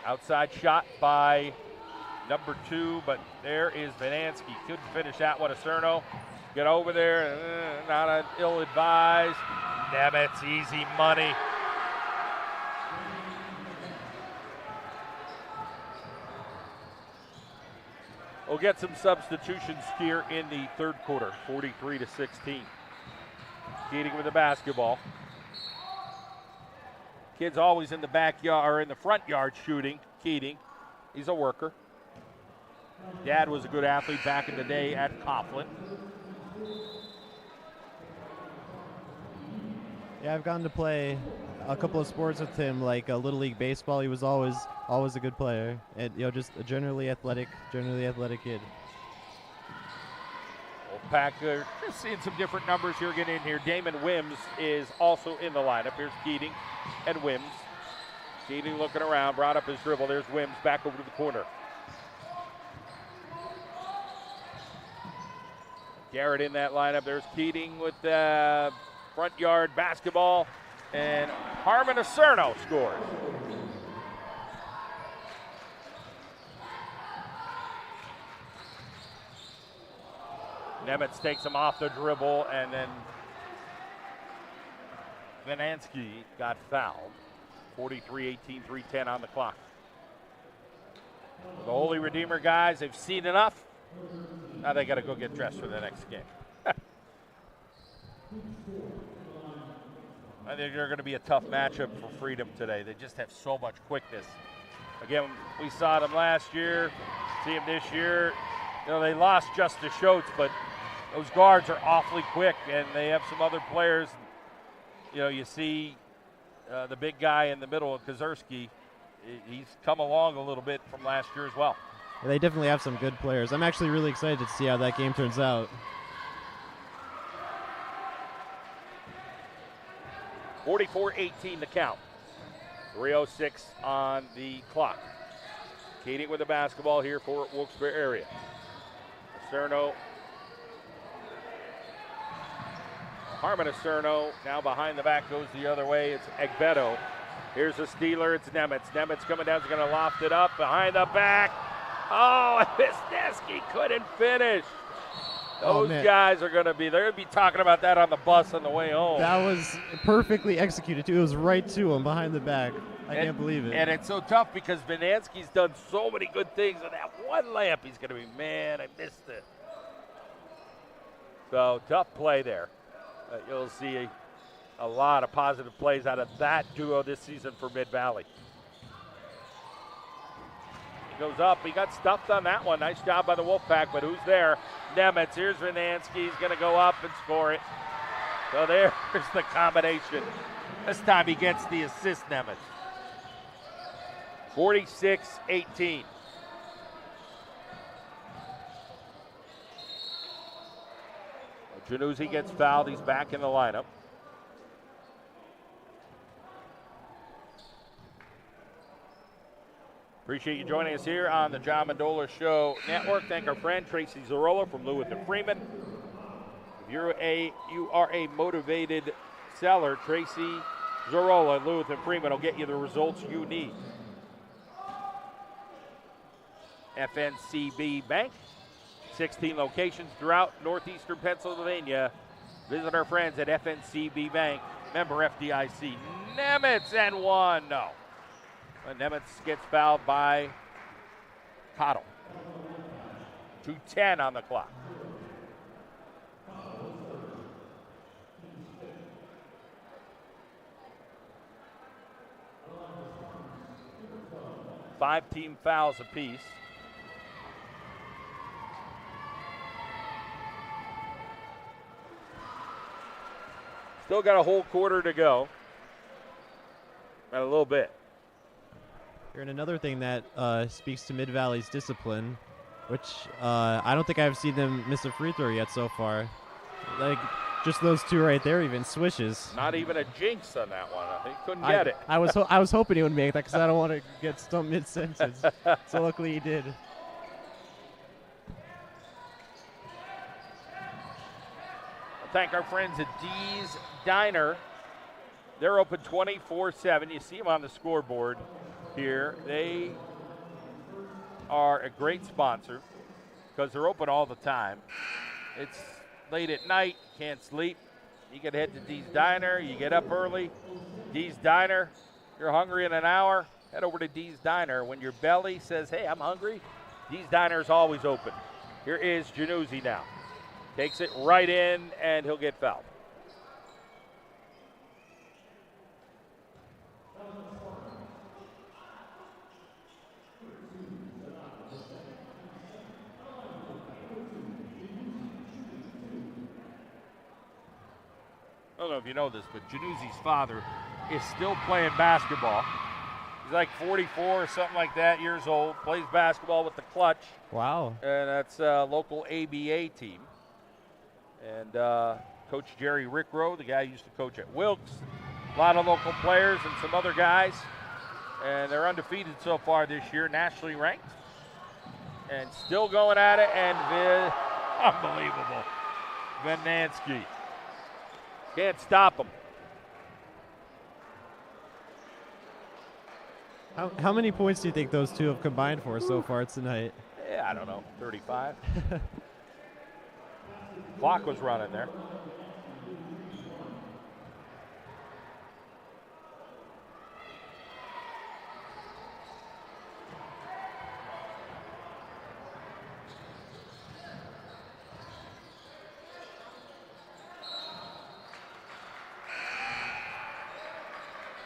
Outside shot by number 2, but there is Vanansky. Couldn't finish that one. Acerno get over there. Not ill-advised. Nemitz, easy money. We'll get some substitutions here in the third quarter, 43-16. Keating with the basketball. Kid's always in the backyard or in the front yard shooting. Keating, he's a worker. Dad was a good athlete back in the day at Coughlin. Yeah, I've gotten to play a couple of sports with him, like Little League baseball. He was always a good player, and just a generally athletic kid. Wolfpack just seeing some different numbers here getting in here. Damon Wims is also in the lineup. Here's Keating and Wims. Keating looking around, brought up his dribble. There's Wims back over to the corner. Garrett in that lineup. There's Keating with the front yard basketball, and Harmon Acerno scores. Nemitz takes him off the dribble, and then Vanansky got fouled. 43-18, 3:10 on the clock. The Holy Redeemer guys have seen enough. Now they got to go get dressed for the next game. I think they're going to be a tough matchup for Freedom today. They just have so much quickness. Again, we saw them last year, see them this year. They lost Justice Schultz, but those guards are awfully quick, and they have some other players. You see the big guy in the middle, Kozerski. He's come along a little bit from last year as well. Yeah, they definitely have some good players. I'm actually really excited to see how that game turns out. 44-18 the count. 3:06 on the clock. Keating with the basketball here for Wilkes-Barre area. Acerno. Harmon Acerno now behind the back, goes the other way. It's Egbeto. Here's a stealer. It's Nemitz. Nemitz coming down is going to loft it up behind the back. Oh, and Wisniewski couldn't finish. Those guys are going to be, they're going to be talking about that on the bus on the way home. That was perfectly executed, too. It was right to him behind the back. I can't believe it. And it's so tough because Vanansky's done so many good things, and that one layup, he's going to be, man, I missed it. So, tough play there. You'll see a lot of positive plays out of that duo this season for Mid-Valley. He goes up. He got stuffed on that one. Nice job by the Wolfpack, but who's there? Nemitz. Here's Vanansky. He's going to go up and score it. So there's the combination. This time he gets the assist, Nemitz. 46-18. Januzzi gets fouled. He's back in the lineup. Appreciate you joining us here on the John Mendola Show Network. Thank our friend Tracy Zarola from Lewis and Freeman. If you are a motivated seller, Tracy Zarola and Lewis and Freeman will get you the results you need. FNCB Bank, 16 locations throughout northeastern Pennsylvania. Visit our friends at FNCB Bank, member FDIC. Nemitz and one, no. Nemitz gets fouled by Cottle. 2:10 on the clock. Five team fouls apiece. Still got a whole quarter to go. And a little bit. And another thing that speaks to Mid-Valley's discipline, which I don't think I've seen them miss a free throw yet so far. Like, just those two right there, even swishes. Not even a jinx on that one. He couldn't get it. I was hoping he would make that because I don't want to get stumped mid-sentence. So luckily he did. Thank our friends at Dee's Diner. They're open 24/7. You see them on the scoreboard here. They are a great sponsor because they're open all the time. It's late at night, can't sleep. You can head to Dee's Diner. You get up early. Dee's Diner. You're hungry in an hour. Head over to Dee's Diner. When your belly says, hey, I'm hungry, Dee's Diner is always open. Here is Januzzi now. Takes it right in, and he'll get fouled. I don't know if you know this, but Januzzi's father is still playing basketball. He's like 44 or something like that, years old, plays basketball with the Clutch. Wow. And that's a local ABA team. And Coach Jerry Rickrow, the guy who used to coach at Wilkes, a lot of local players and some other guys. And they're undefeated so far this year, nationally ranked. And still going at it, and unbelievable. Venanski. Can't stop him. How many points do you think those two have combined for so far tonight? Yeah, I don't know, 35. Clock was running there.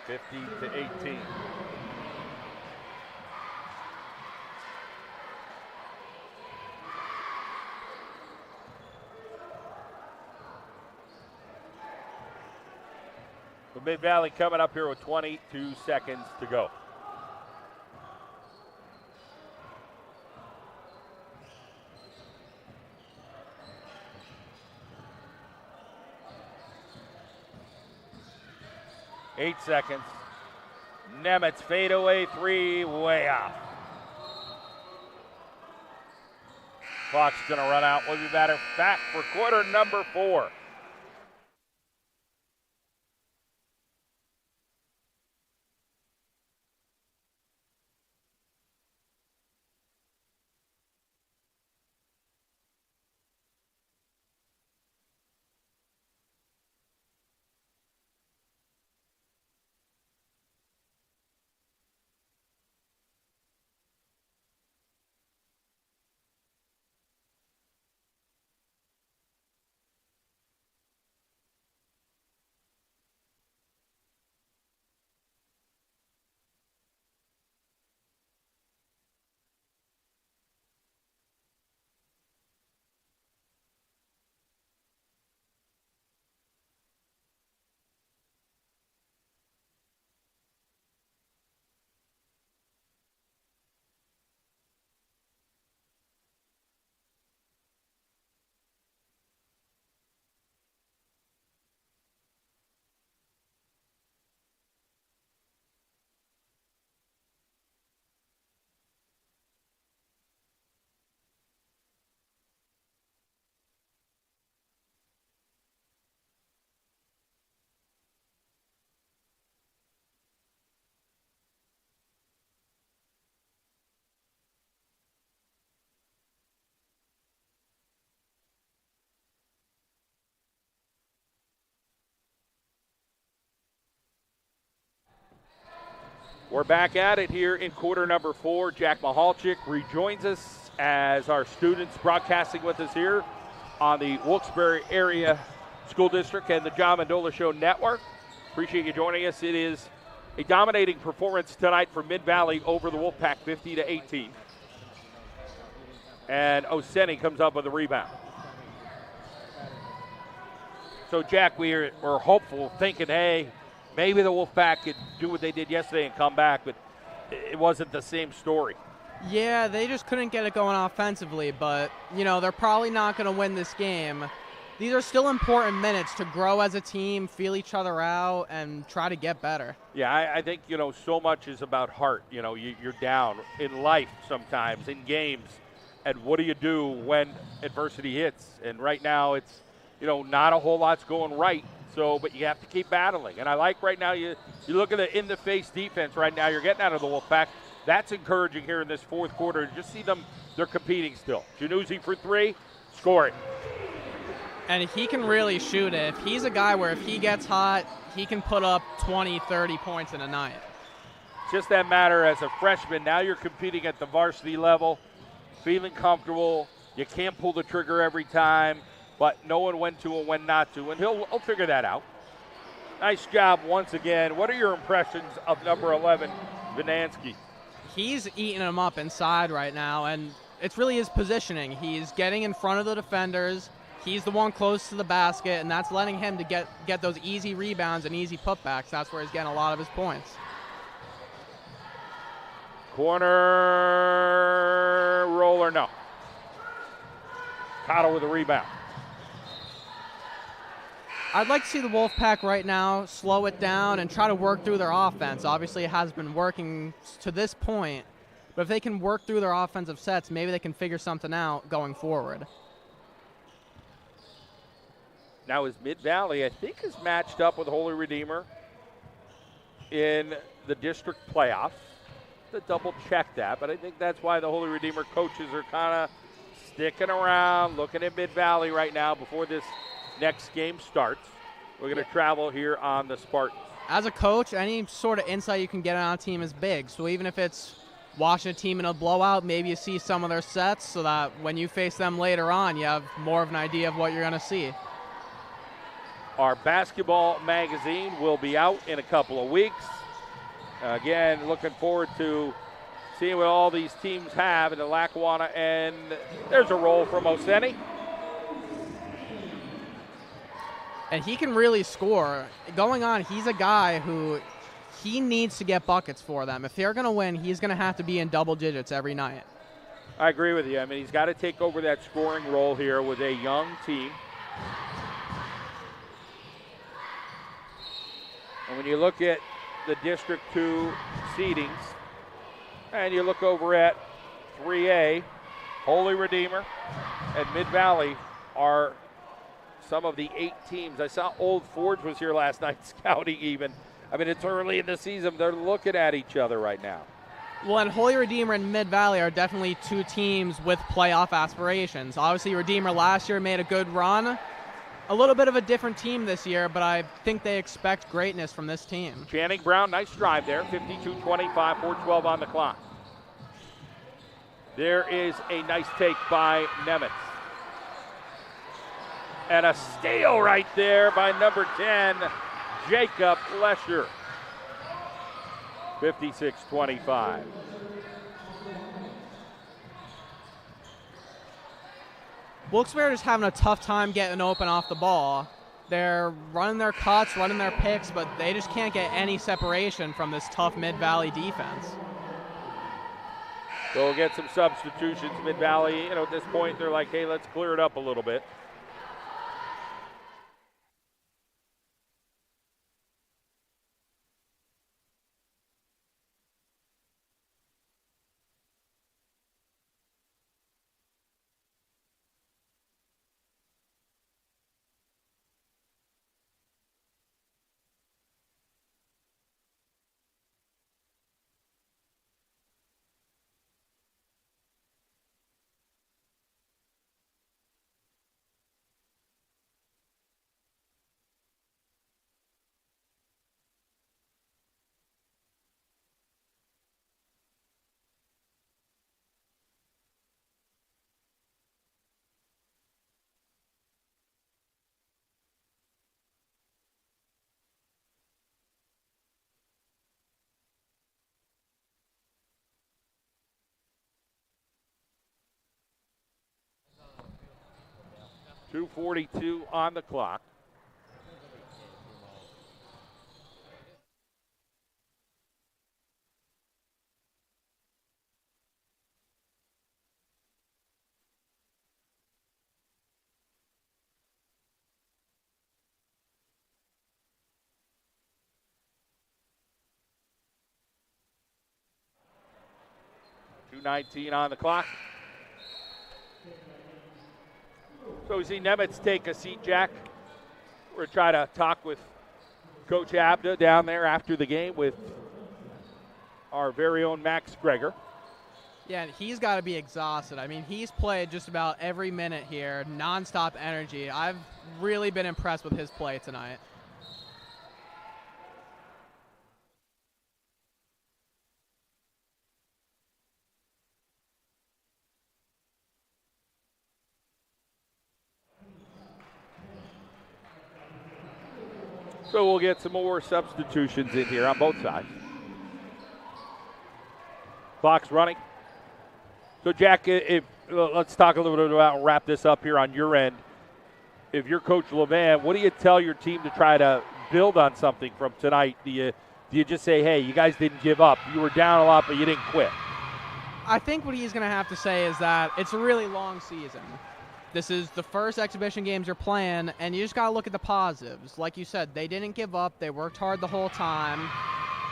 (15 to 18). Mid-Valley coming up here with 22 seconds to go. Eight seconds. Nemitz fadeaway three, way off. Clock's going to run out. We'll be back for quarter number 4. We're back at it here in quarter number 4. Jack Mahalchik rejoins us as our students broadcasting with us here on the Wilkes-Barre Area School District and the John Mendola Show Network. Appreciate you joining us. It is a dominating performance tonight for Mid-Valley over the Wolfpack, 50-18. And Oseni comes up with a rebound. So, Jack, we're hopeful, thinking, hey, maybe the Wolfpack could do what they did yesterday and come back, but it wasn't the same story. Yeah, they just couldn't get it going offensively, but, they're probably not going to win this game. These are still important minutes to grow as a team, feel each other out, and try to get better. Yeah, I think, so much is about heart. You're down in life sometimes, in games, and what do you do when adversity hits? And right now it's, not a whole lot's going right. So, but you have to keep battling. And I like right now, you look at the in-the-face defense right now you're getting out of the Wolfpack. That's encouraging here in this fourth quarter. Just see them, they're competing still. Januzzi for 3, score it. And he can really shoot it. If he's a guy where if he gets hot, he can put up 20, 30 points in a night. It's just that matter as a freshman. Now you're competing at the varsity level, feeling comfortable. You can't pull the trigger every time, but knowing when to and when not to, and he'll figure that out. Nice job once again. What are your impressions of number 11, Vinansky? He's eating him up inside right now, and it's really his positioning. He's getting in front of the defenders. He's the one close to the basket, and that's letting him to get those easy rebounds and easy putbacks. That's where he's getting a lot of his points. Corner roller, no. Cotto with a rebound. I'd like to see the Wolfpack right now slow it down and try to work through their offense. Obviously, it has been working to this point, but if they can work through their offensive sets, maybe they can figure something out going forward. Now, is Mid-Valley, I think, is matched up with Holy Redeemer in the district playoffs. To double check that, but I think that's why the Holy Redeemer coaches are kind of sticking around, looking at Mid-Valley right now before this next game starts. We're going to travel here on the Spartans. As a coach, any sort of insight you can get on a team is big. So even if it's watching a team in a blowout, maybe you see some of their sets so that when you face them later on, you have more of an idea of what you're going to see. Our basketball magazine will be out in a couple of weeks. Again, looking forward to seeing what all these teams have in the Lackawanna, and there's a roll from Oseni. And he can really score. Going on, he's a guy who he needs to get buckets for them. If they're going to win, he's going to have to be in double digits every night. I agree with you. I mean, he's got to take over that scoring role here with a young team. And when you look at the District 2 seedings, and you look over at 3A, Holy Redeemer and Mid-Valley are some of the 8 teams. I saw Old Forge was here last night scouting even. I mean, it's early in the season. They're looking at each other right now. Well, and Holy Redeemer and Mid-Valley are definitely 2 teams with playoff aspirations. Obviously, Redeemer last year made a good run. A little bit of a different team this year, but I think they expect greatness from this team. Channing Brown, nice drive there, 52-25, 4:12 on the clock. There is a nice take by Nemitz. And a steal right there by number 10, Jacob Lesher. 56-25. Wilkes-Barre is having a tough time getting open off the ball. They're running their cuts, running their picks, but they just can't get any separation from this tough Mid-Valley defense. So we'll get some substitutions. Mid-Valley, at this point, they're like, hey, let's clear it up a little bit. 2:42 on the clock. .219 on the clock. So we see Nemitz take a seat, Jack. We're going to try to talk with Coach Abda down there after the game with our very own Max Greger. Yeah, and he's got to be exhausted. I mean, he's played just about every minute here, nonstop energy. I've really been impressed with his play tonight. So we'll get some more substitutions in here on both sides. Clock's running. So, Jack, let's talk a little bit about, wrap this up here on your end. If you're Coach Levan, what do you tell your team to try to build on something from tonight? Do you just say, hey, you guys didn't give up. You were down a lot, but you didn't quit? I think what he's going to have to say is that it's a really long season. This is the first exhibition games you're playing, and you just got to look at the positives. Like you said, they didn't give up. They worked hard the whole time.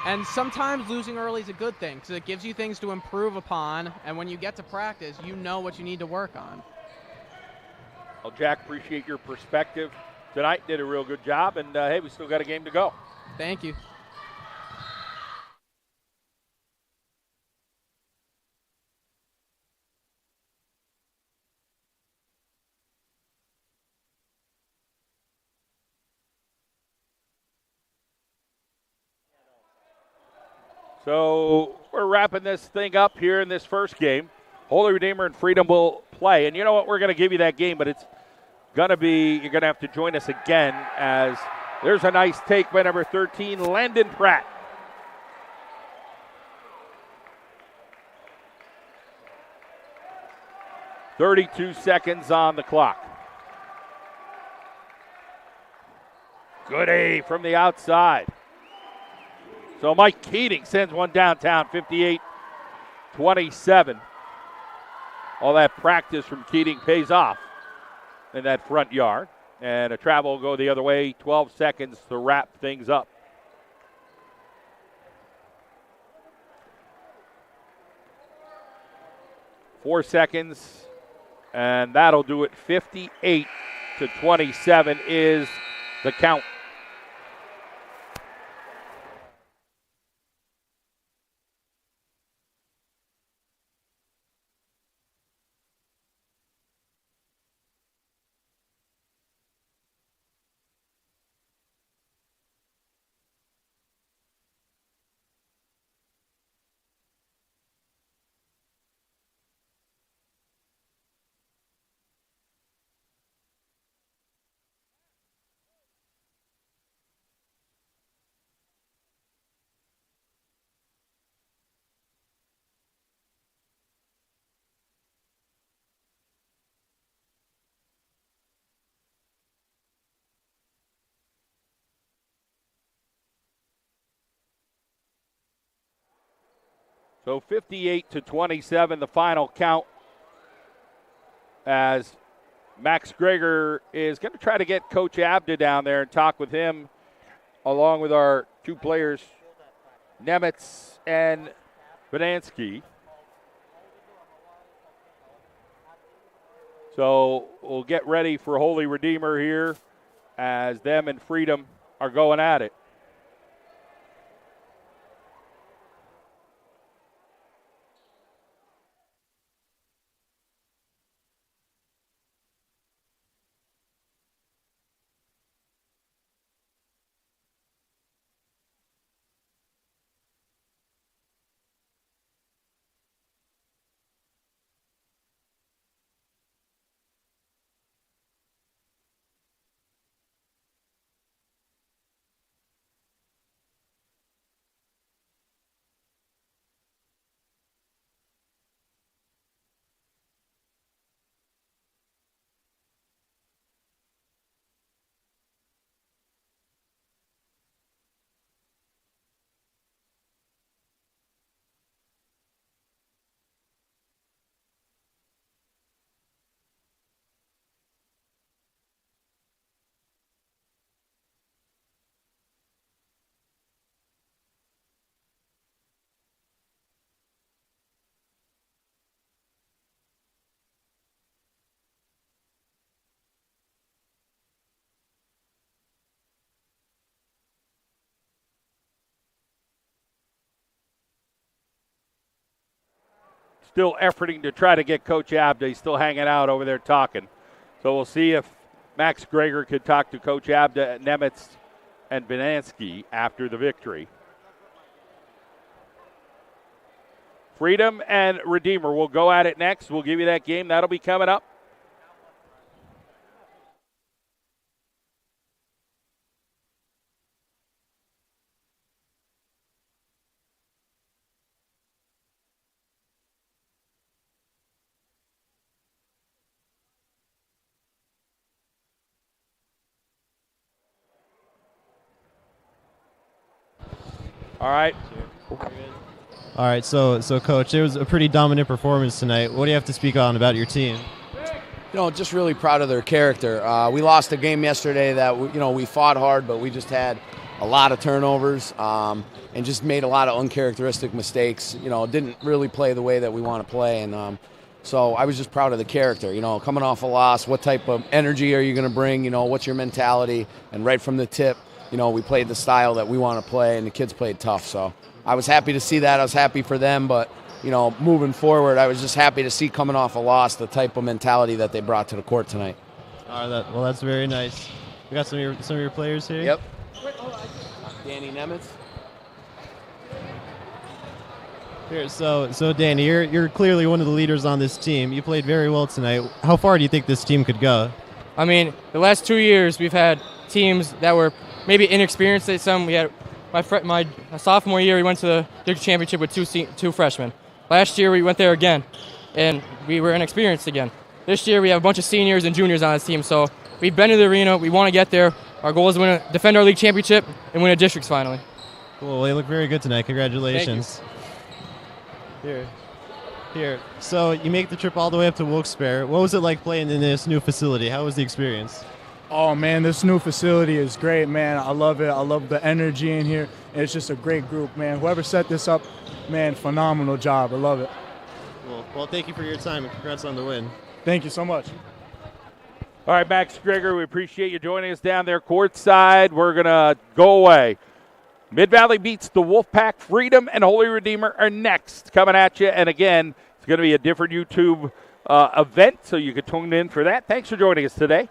And sometimes losing early is a good thing because it gives you things to improve upon, and when you get to practice, you know what you need to work on. Well, Jack, appreciate your perspective tonight. Did a real good job, and, hey, we still got a game to go. Thank you. So we're wrapping this thing up here in this first game. Holy Redeemer and Freedom will play. And you know what? We're going to give you that game, but it's going to be, you're going to have to join us again as there's a nice take by number 13, Landon Pratt. .32 seconds on the clock. Good A from the outside. So Mike Keating sends one downtown, 58-27. All that practice from Keating pays off in that front yard. And a travel will go the other way, 12 seconds to wrap things up. Four seconds, and that'll do it. 58-27 is the count. So 58-27, the final count, as Max Greger is going to try to get Coach Abda down there and talk with him, along with our two players, Nemitz and Bonansky. So we'll get ready for Holy Redeemer here as them and Freedom are going at it. still efforting to try to get Coach Abda. He's still hanging out over there talking. So we'll see if Max Greger could talk to Coach Abda, Nemitz, and Banansky after the victory. Freedom and Redeemer will go at it next. We'll give you that game. That'll be coming up. All right. All right, so Coach, it was a pretty dominant performance tonight. What do you have to speak on about your team? Just really proud of their character. We lost a game yesterday that, we fought hard, but we just had a lot of turnovers and just made a lot of uncharacteristic mistakes. Didn't really play the way that we want to play. And so I was just proud of the character. Coming off a loss, what type of energy are you going to bring? What's your mentality? And right from the tip, we played the style that we want to play, and the kids played tough. So I was happy to see that. I was happy for them, but moving forward, I was just happy to see coming off a loss the type of mentality that they brought to the court tonight. Well, that's very nice. We got some of your players here. Yep. Danny Nemitz. Here, so Danny, you're clearly one of the leaders on this team. You played very well tonight. How far do you think this team could go? I mean, the last 2 years we've had teams that were maybe inexperienced at some. We had my sophomore year, we went to the District Championship with two freshmen. Last year we went there again, and we were inexperienced again. This year we have a bunch of seniors and juniors on this team, so we've been to the arena. We want to get there. Our goal is to defend our league championship and win a districts finally. Cool. Well, you look very good tonight. Congratulations. Here. So you make the trip all the way up to Wilkes-Barre. What was it like playing in this new facility? How was the experience? Oh, man, this new facility is great, man. I love it. I love the energy in here. It's just a great group, man. Whoever set this up, man, phenomenal job. I love it. Well, thank you for your time, and congrats on the win. Thank you so much. All right, Max Greger, we appreciate you joining us down there courtside. We're going to go away. Mid-Valley beats the Wolfpack. Freedom and Holy Redeemer are next, coming at you. And again, it's going to be a different YouTube event, so you can tune in for that. Thanks for joining us today.